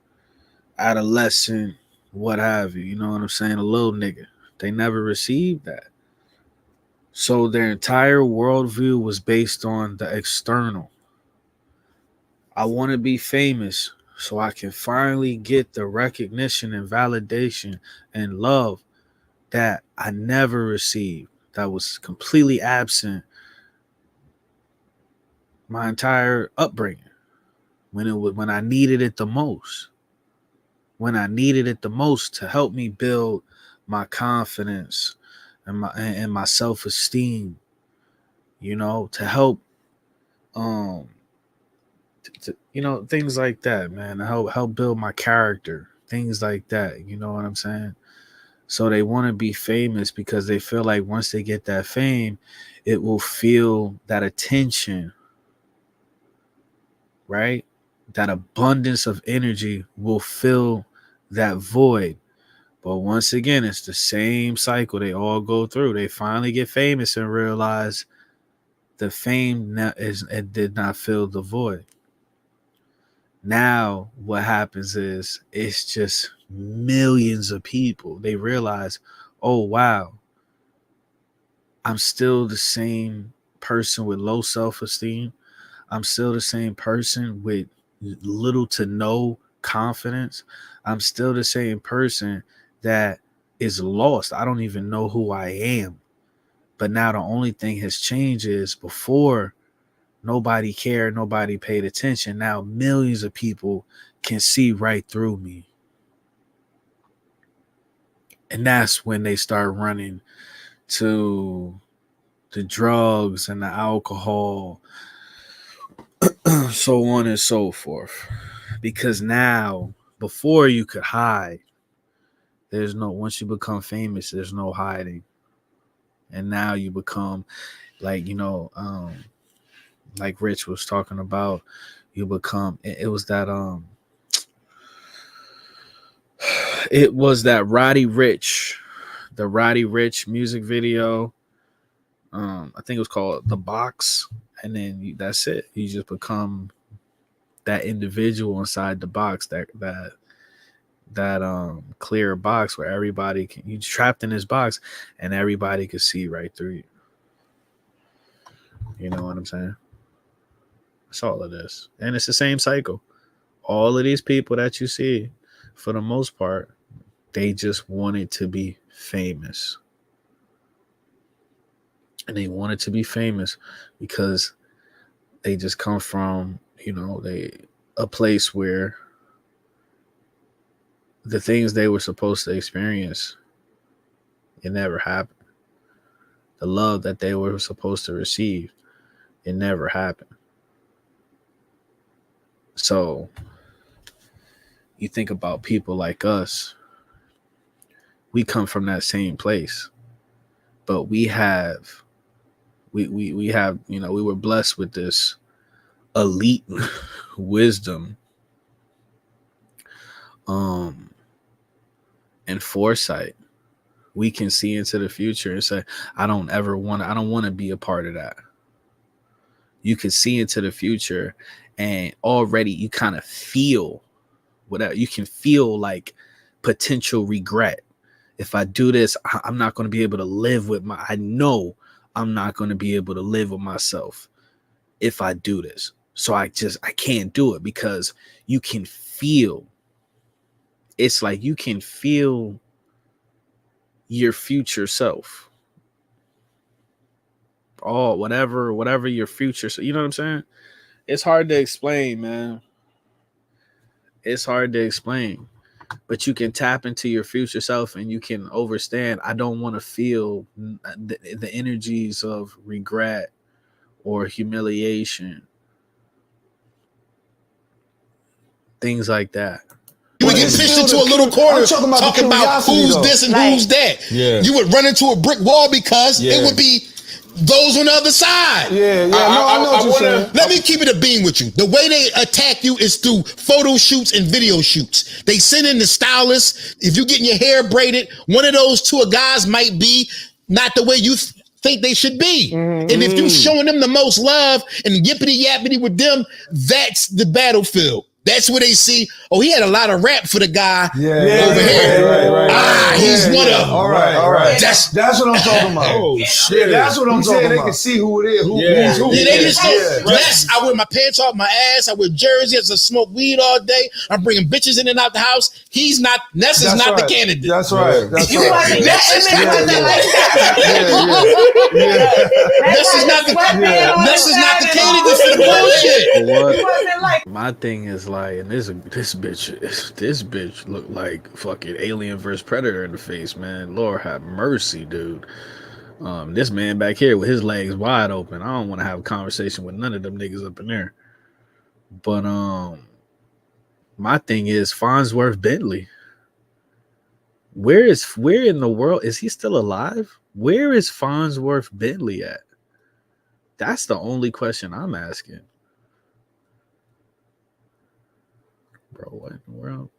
adolescent, what have you. You know what I'm saying? A little nigga. They never received that. So their entire worldview was based on the external. I want to be famous so I can finally get the recognition and validation and love that I never received, that was completely absent my entire upbringing when I needed it the most. When I needed it the most to help me build my confidence and my self-esteem, to help things like that, man. To help build my character, things like that. You know what I'm saying? So they want to be famous because they feel like once they get that fame, it will feel that attention, right? That abundance of energy will fill that void. But once again, it's the same cycle they all go through. They finally get famous and realize the fame it did not fill the void. Now what happens is it's just millions of people. They realize, oh wow, I'm still the same person with low self-esteem. I'm still the same person with little to no confidence. I'm still the same person that is lost. I don't even know who I am. But now the only thing has changed is before nobody cared, nobody paid attention. Now millions of people can see right through me. And that's when they start running to the drugs and the alcohol, so on and so forth. Because now, before you could hide, once you become famous, there's no hiding. And now you become like Rich was talking about, you become, it was that Roddy Ricch, the Roddy Ricch music video. I think it was called The Box. And then that's it. You just become that individual inside the box, that clear box where everybody you trapped in this box and everybody could see right through you. You know what I'm saying? That's all of this. And it's the same cycle. All of these people that you see, for the most part, they just wanted to be famous. And they wanted to be famous because they just come from, a place where the things they were supposed to experience, it never happened. The love that they were supposed to receive, it never happened. So you think about people like us, we come from that same place, but we were blessed with this elite wisdom and foresight. We can see into the future and say, I don't want to be a part of that. You can see into the future and already you kind of feel whatever. You can feel like potential regret. If I do this, I'm not going to be able to live with I know I'm not going to be able to live with myself if I do this. So I can't do it, because you can feel, it's like you can feel your future self. Oh, whatever your future. So you know what I'm saying? It's hard to explain, man. It's hard to explain. But you can tap into your future self and you can understand. I don't want to feel the energies of regret or humiliation. Things like that. You would get pushed into a little corner talking about who's this and who's that. Yeah. You would run into a brick wall because it would be those on the other side. Yeah. No, I know what you're saying. Let me keep it a beam with you. The way they attack you is through photo shoots and video shoots. They send in the stylists. If you're getting your hair braided, one of those two guys might be not the way you think they should be. And if you're showing them the most love and yippity yappity with them, that's the battlefield. That's where they see, oh, he had a lot of rap for the guy over here. Right. He's one of them. All right. That's what I'm talking about. Oh, shit. That's what I'm talking about. They can see who it is. Who's who. They just go, yes, I wear my pants off my ass. I wear jerseys. I smoke weed all day. I'm bringing bitches in and out the house. He's not, Ness is not the candidate. That's right. Ness is not the candidate for the bullshit. My thing is like, and this bitch look like fucking Alien vs Predator in the face, man. Lord have mercy, dude. This man back here with his legs wide open. I don't want to have a conversation with none of them niggas up in there. But my thing is Farnsworth Bentley. Where in the world is he still alive? Where is Farnsworth Bentley at? That's the only question I'm asking. Bro, what in the world?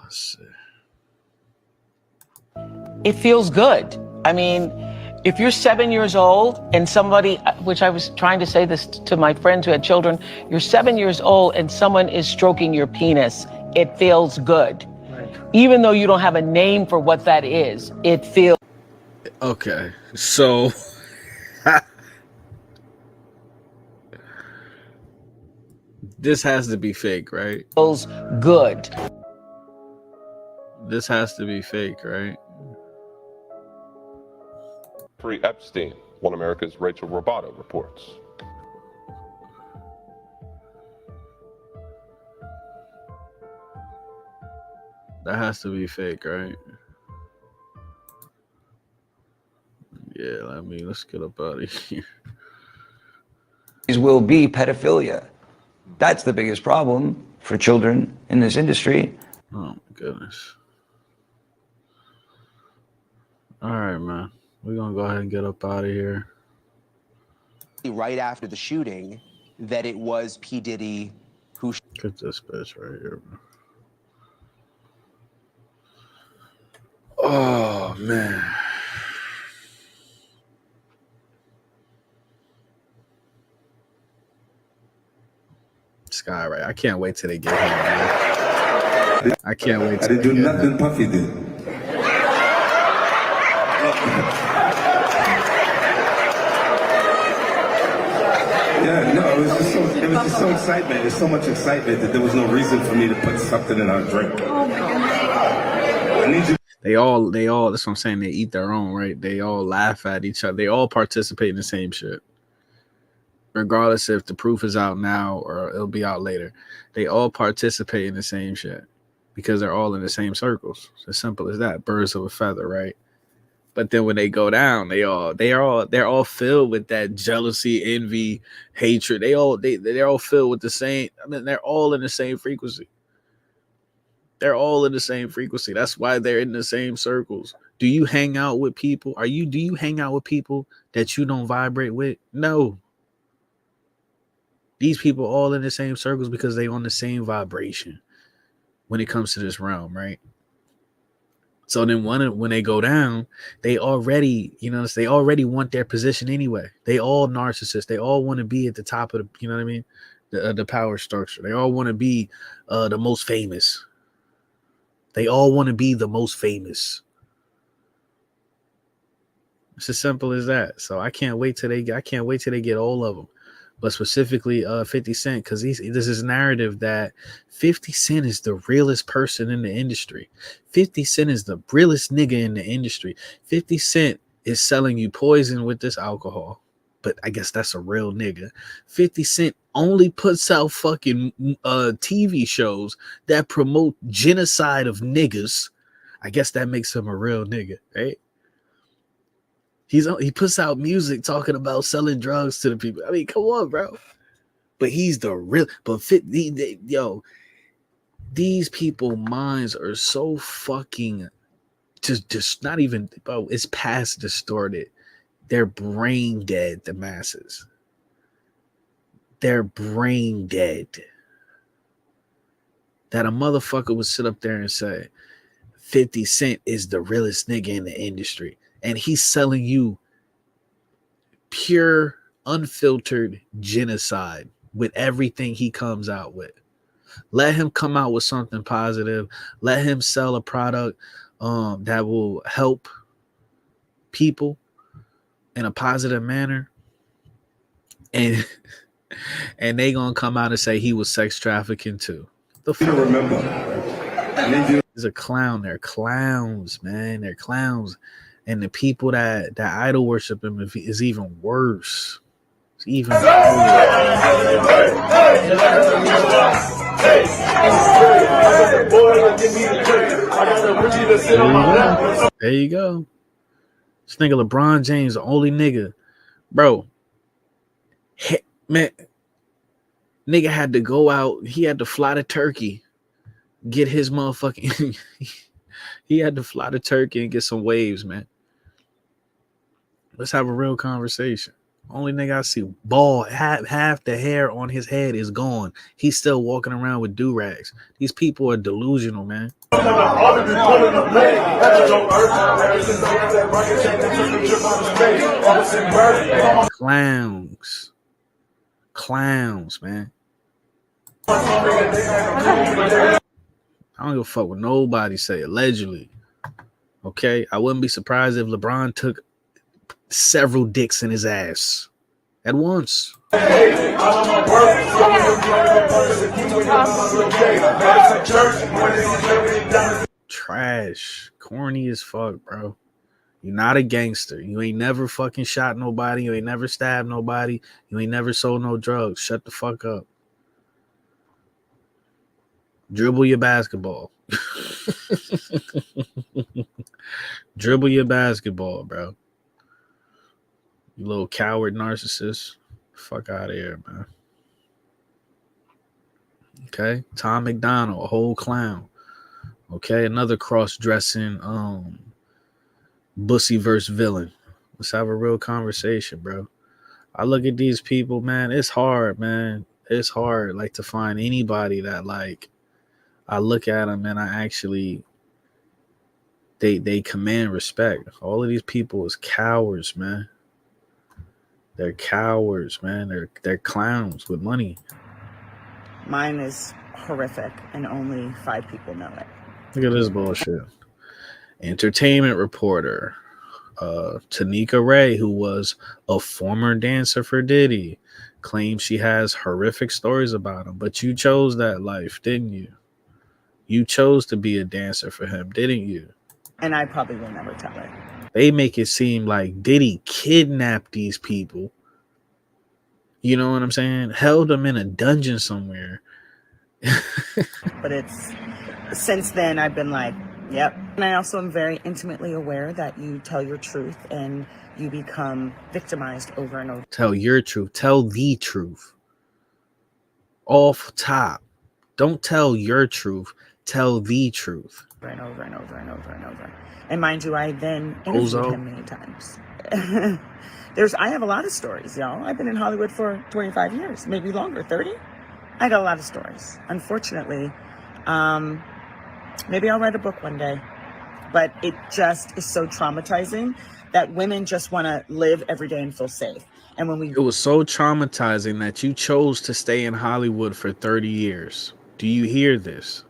Let's see. It feels good. I mean, if you're 7 years old and somebody, which I was trying to say this to my friends who had children, you're 7 years old and someone is stroking your penis, it feels good. Right. Even though you don't have a name for what that is, it feels. Okay, so this has to be fake, right? Feels good. This has to be fake, right? Jeffrey Epstein, One America's Rachel Roboto reports. That has to be fake, right? Yeah, let's get up out of here. Will be pedophilia. That's the biggest problem for children in this industry. Oh my goodness. All right, man. We're gonna go ahead and get up out of here. Right after the shooting, that it was P. Diddy who. Get this bitch right here, man. Oh man. Sky, right? I can't wait till they get him, man. I can't wait. I didn't do nothing Puffy did. Yeah, no, it was just so excitement. There's so much excitement that there was no reason for me to put something in our drink. Oh my goodness. I need you. They all, that's what I'm saying. They eat their own, right? They all laugh at each other. They all participate in the same shit. Regardless if the proof is out now or it'll be out later. They all participate in the same shit because they're all in the same circles. It's as simple as that. Birds of a feather, right? But then when they go down, they're all filled with that jealousy, envy, hatred. They're all filled with the same. I mean, they're all in the same frequency. They're all in the same frequency. That's why they're in the same circles. Do you hang out with people? Do you hang out with people that you don't vibrate with? No. These people all in the same circles because they on the same vibration when it comes to this realm, right? So then when they go down, they already, they already want their position anyway. They all narcissists. They all want to be at the top of the, the power structure. They all want to be the most famous. They all want to be the most famous. It's as simple as that. So I can't wait till they get all of them. But specifically 50 Cent, because this is narrative that 50 Cent is the realest person in the industry. 50 Cent is the realest nigga in the industry. 50 Cent is selling you poison with this alcohol. But I guess that's a real nigga. 50 Cent only puts out fucking TV shows that promote genocide of niggas. I guess that makes him a real nigga, right? He puts out music talking about selling drugs to the people. I mean, come on, bro. But he's the real. But these people minds are so fucking just not even, bro, it's past distorted. They're brain dead, the masses. They're brain dead. That a motherfucker would sit up there and say 50 Cent is the realest nigga in the industry. And he's selling you pure, unfiltered genocide with everything he comes out with. Let him come out with something positive. Let him sell a product that will help people in a positive manner. And they gonna come out and say he was sex trafficking too. The fuck? He's a clown. They're clowns, man. They're clowns. And the people that idol worship him is even worse. It's even worse. There you go. This nigga LeBron James, the only nigga, bro. Man, nigga had to go out. He had to fly to Turkey, get his motherfucking. He had to fly to Turkey and get some waves, man. Let's have a real conversation. Only nigga I see bald, half the hair on his head is gone. He's still walking around with do-rags. These people are delusional, man. Clowns, man. I don't give a fuck what nobody say, allegedly. Okay? I wouldn't be surprised if LeBron took several dicks in his ass at once. Trash. Corny as fuck, bro. You're not a gangster. You ain't never fucking shot nobody. You ain't never stabbed nobody. You ain't never sold no drugs. Shut the fuck up. Dribble your basketball. Dribble your basketball, bro. You little coward narcissist. Fuck out of here, man. Okay. Tom McDonald, a whole clown. Okay. Another cross-dressing bussy versus villain. Let's have a real conversation, bro. I look at these people, man. It's hard, man. It's hard, like, to find anybody that, like, I look at them and I actually they command respect. All of these people is cowards, man. They're cowards, man. They're clowns with money. Mine is horrific, and only 5 people know it. Look at this bullshit. Entertainment reporter Tanika Ray, who was a former dancer for Diddy, claims she has horrific stories about him. But you chose that life, didn't you? You chose to be a dancer for him, didn't you? And I probably will never tell it. They make it seem like Diddy kidnapped these people. You know what I'm saying? Held them in a dungeon somewhere. But it's since then I've been like, yep. And I also am very intimately aware that you tell your truth and you become victimized over and over. Tell your truth. Tell the truth. Off top. Don't tell your truth. Tell the truth. Over and over and over and over and over. And mind you, I then interviewed him many times. I have a lot of stories, y'all. I've been in Hollywood for 25 years, maybe longer, 30. I got a lot of stories. Unfortunately, maybe I'll write a book one day. But it just is so traumatizing that women just want to live every day and feel safe. And when it was so traumatizing that you chose to stay in Hollywood for 30 years. Do you hear this?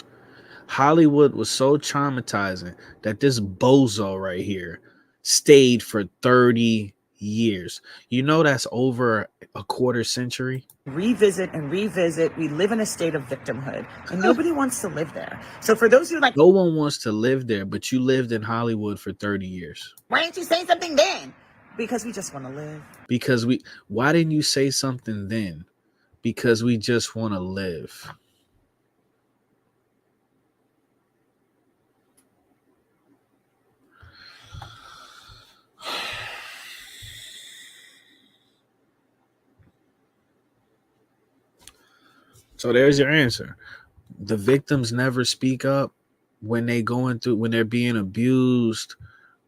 Hollywood was so traumatizing that this bozo right here stayed for 30 years. You know, that's over a quarter century. Revisit and revisit. We live in a state of victimhood and nobody wants to live there. So for those who are like, no one wants to live there, but you lived in Hollywood for 30 years. Why didn't you say something then? Because we just want to live. Why didn't you say something then? Because we just want to live. So there's your answer. The victims never speak up. when they're being abused,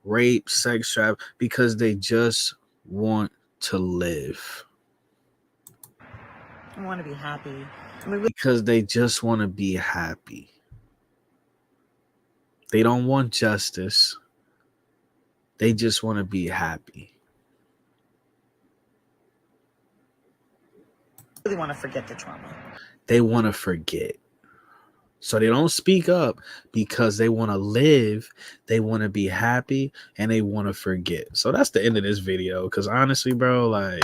raped, sex trafficked, because they just want to live. I want to be happy. Because they just want to be happy. They don't want justice. They just want to be happy. Really want to forget the trauma. They want to forget. So they don't speak up because they want to live, they want to be happy, and they want to forget. So that's the end of this video. Because honestly, bro, like,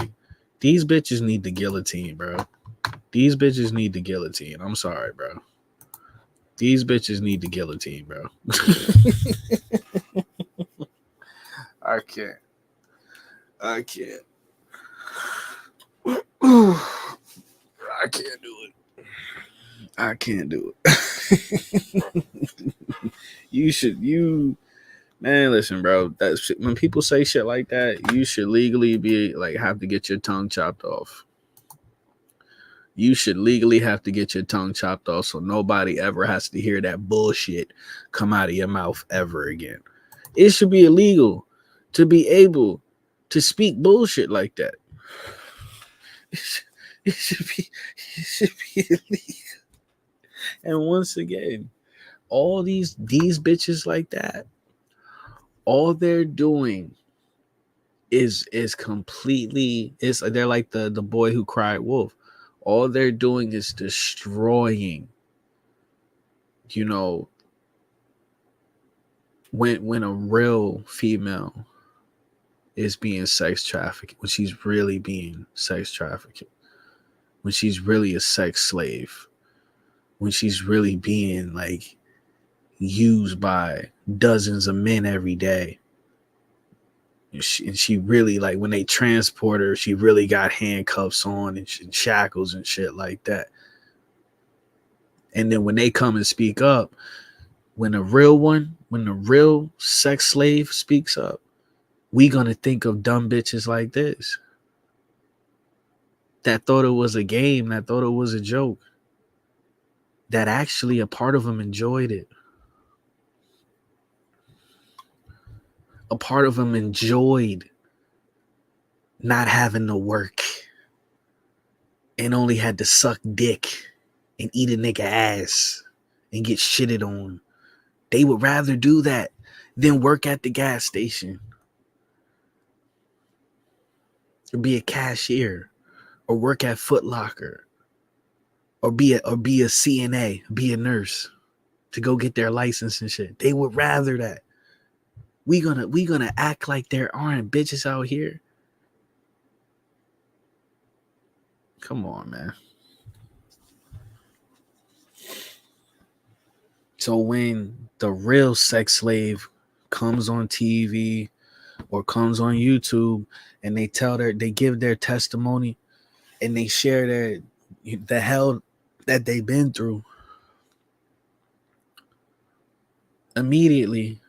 these bitches need the guillotine, bro. These bitches need the guillotine. I'm sorry, bro. These bitches need the guillotine, bro. I can't. I can't do it. I can't do it. Man, listen, bro. That's when people say shit like that, you should legally be like have to get your tongue chopped off. You should legally have to get your tongue chopped off so nobody ever has to hear that bullshit come out of your mouth ever again. It should be illegal to be able to speak bullshit like that. It should be illegal. And once again, all these bitches like that, all they're doing is completely they're like the boy who cried wolf. All they're doing is destroying, you know, when a real female is being sex trafficked, when she's really being sex trafficked, when she's really a sex slave, when she's really being like used by dozens of men every day. And she really, like, when they transport her, she really got handcuffs on and shackles and shit like that. And then when they come and speak up, when the real sex slave speaks up, we gonna think of dumb bitches like this that thought it was a game, that thought it was a joke, that actually a part of them enjoyed it. A part of them enjoyed not having to work and only had to suck dick and eat a nigga ass and get shitted on. They would rather do that than work at the gas station or be a cashier or work at Foot Locker or be a CNA, be a nurse to go get their license and shit. They would rather that. We gonna act like there aren't bitches out here. Come on, man. So when the real sex slave comes on TV or comes on YouTube and they give their testimony and they share the hell that they've been through, immediately,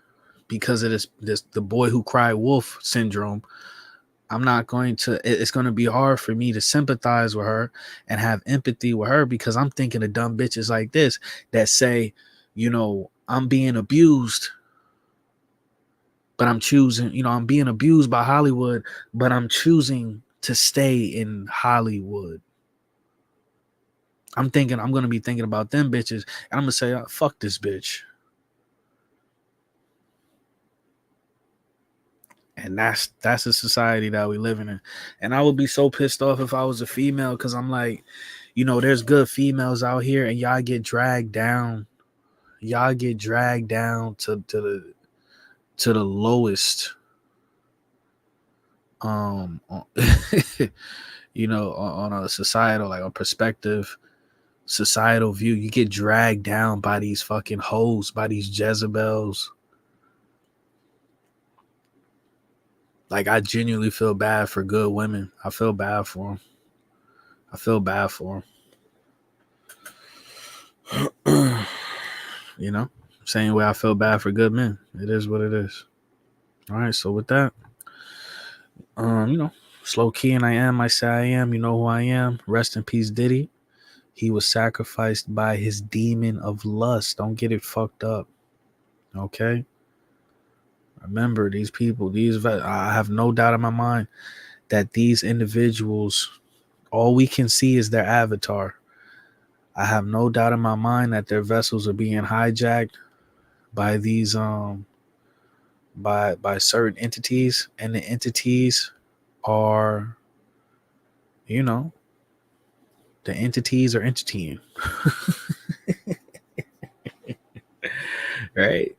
because of this the boy who cried wolf syndrome, it's going to be hard for me to sympathize with her and have empathy with her, because I'm thinking of dumb bitches like this that say, you know, I'm being abused, but I'm choosing, you know, I'm being abused by Hollywood, but I'm choosing to stay in Hollywood. I'm going to be thinking about them bitches, and I'm going to say, oh, fuck this bitch. And that's the society that we living in. And I would be so pissed off if I was a female, because I'm like, you know, there's good females out here and y'all get dragged down. Y'all get dragged down to the lowest you know, on a societal, like a perspective, societal view. You get dragged down by these fucking hoes, by these Jezebels. Like, I genuinely feel bad for good women. I feel bad for them. You know, same way I feel bad for good men. It is what it is. All right, so with that, you know, slow key, and I say I am. You know who I am. Rest in peace, Diddy. He was sacrificed by his demon of lust. Don't get it fucked up. Okay? Remember, these people, I have no doubt in my mind that these individuals, all we can see is their avatar. I have no doubt in my mind that their vessels are being hijacked by these by certain entities, and the entities are, you know, the entities are entitying. Right?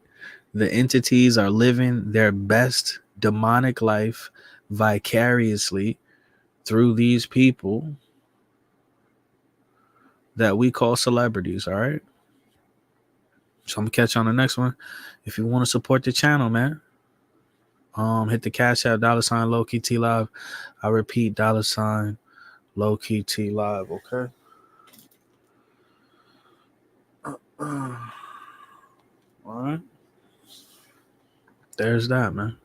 The entities are living their best demonic life vicariously through these people that we call celebrities. All right. So I'm gonna catch you on the next one. If you want to support the channel, man, hit the Cash App $ low key T live. I repeat, $ low key T live. Okay. All right. There's that, man.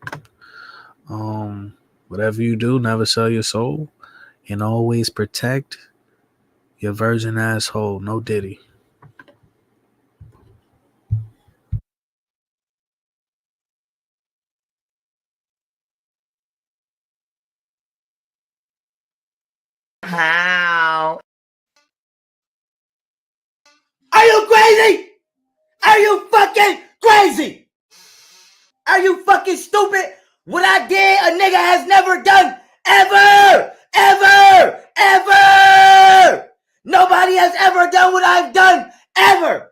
Whatever you do, never sell your soul, and always protect your virgin asshole. No Diddy. How? Are you crazy? Are you fucking crazy? Are you fucking stupid? What I did, a nigga has never done ever, ever, ever. Nobody has ever done what I've done ever.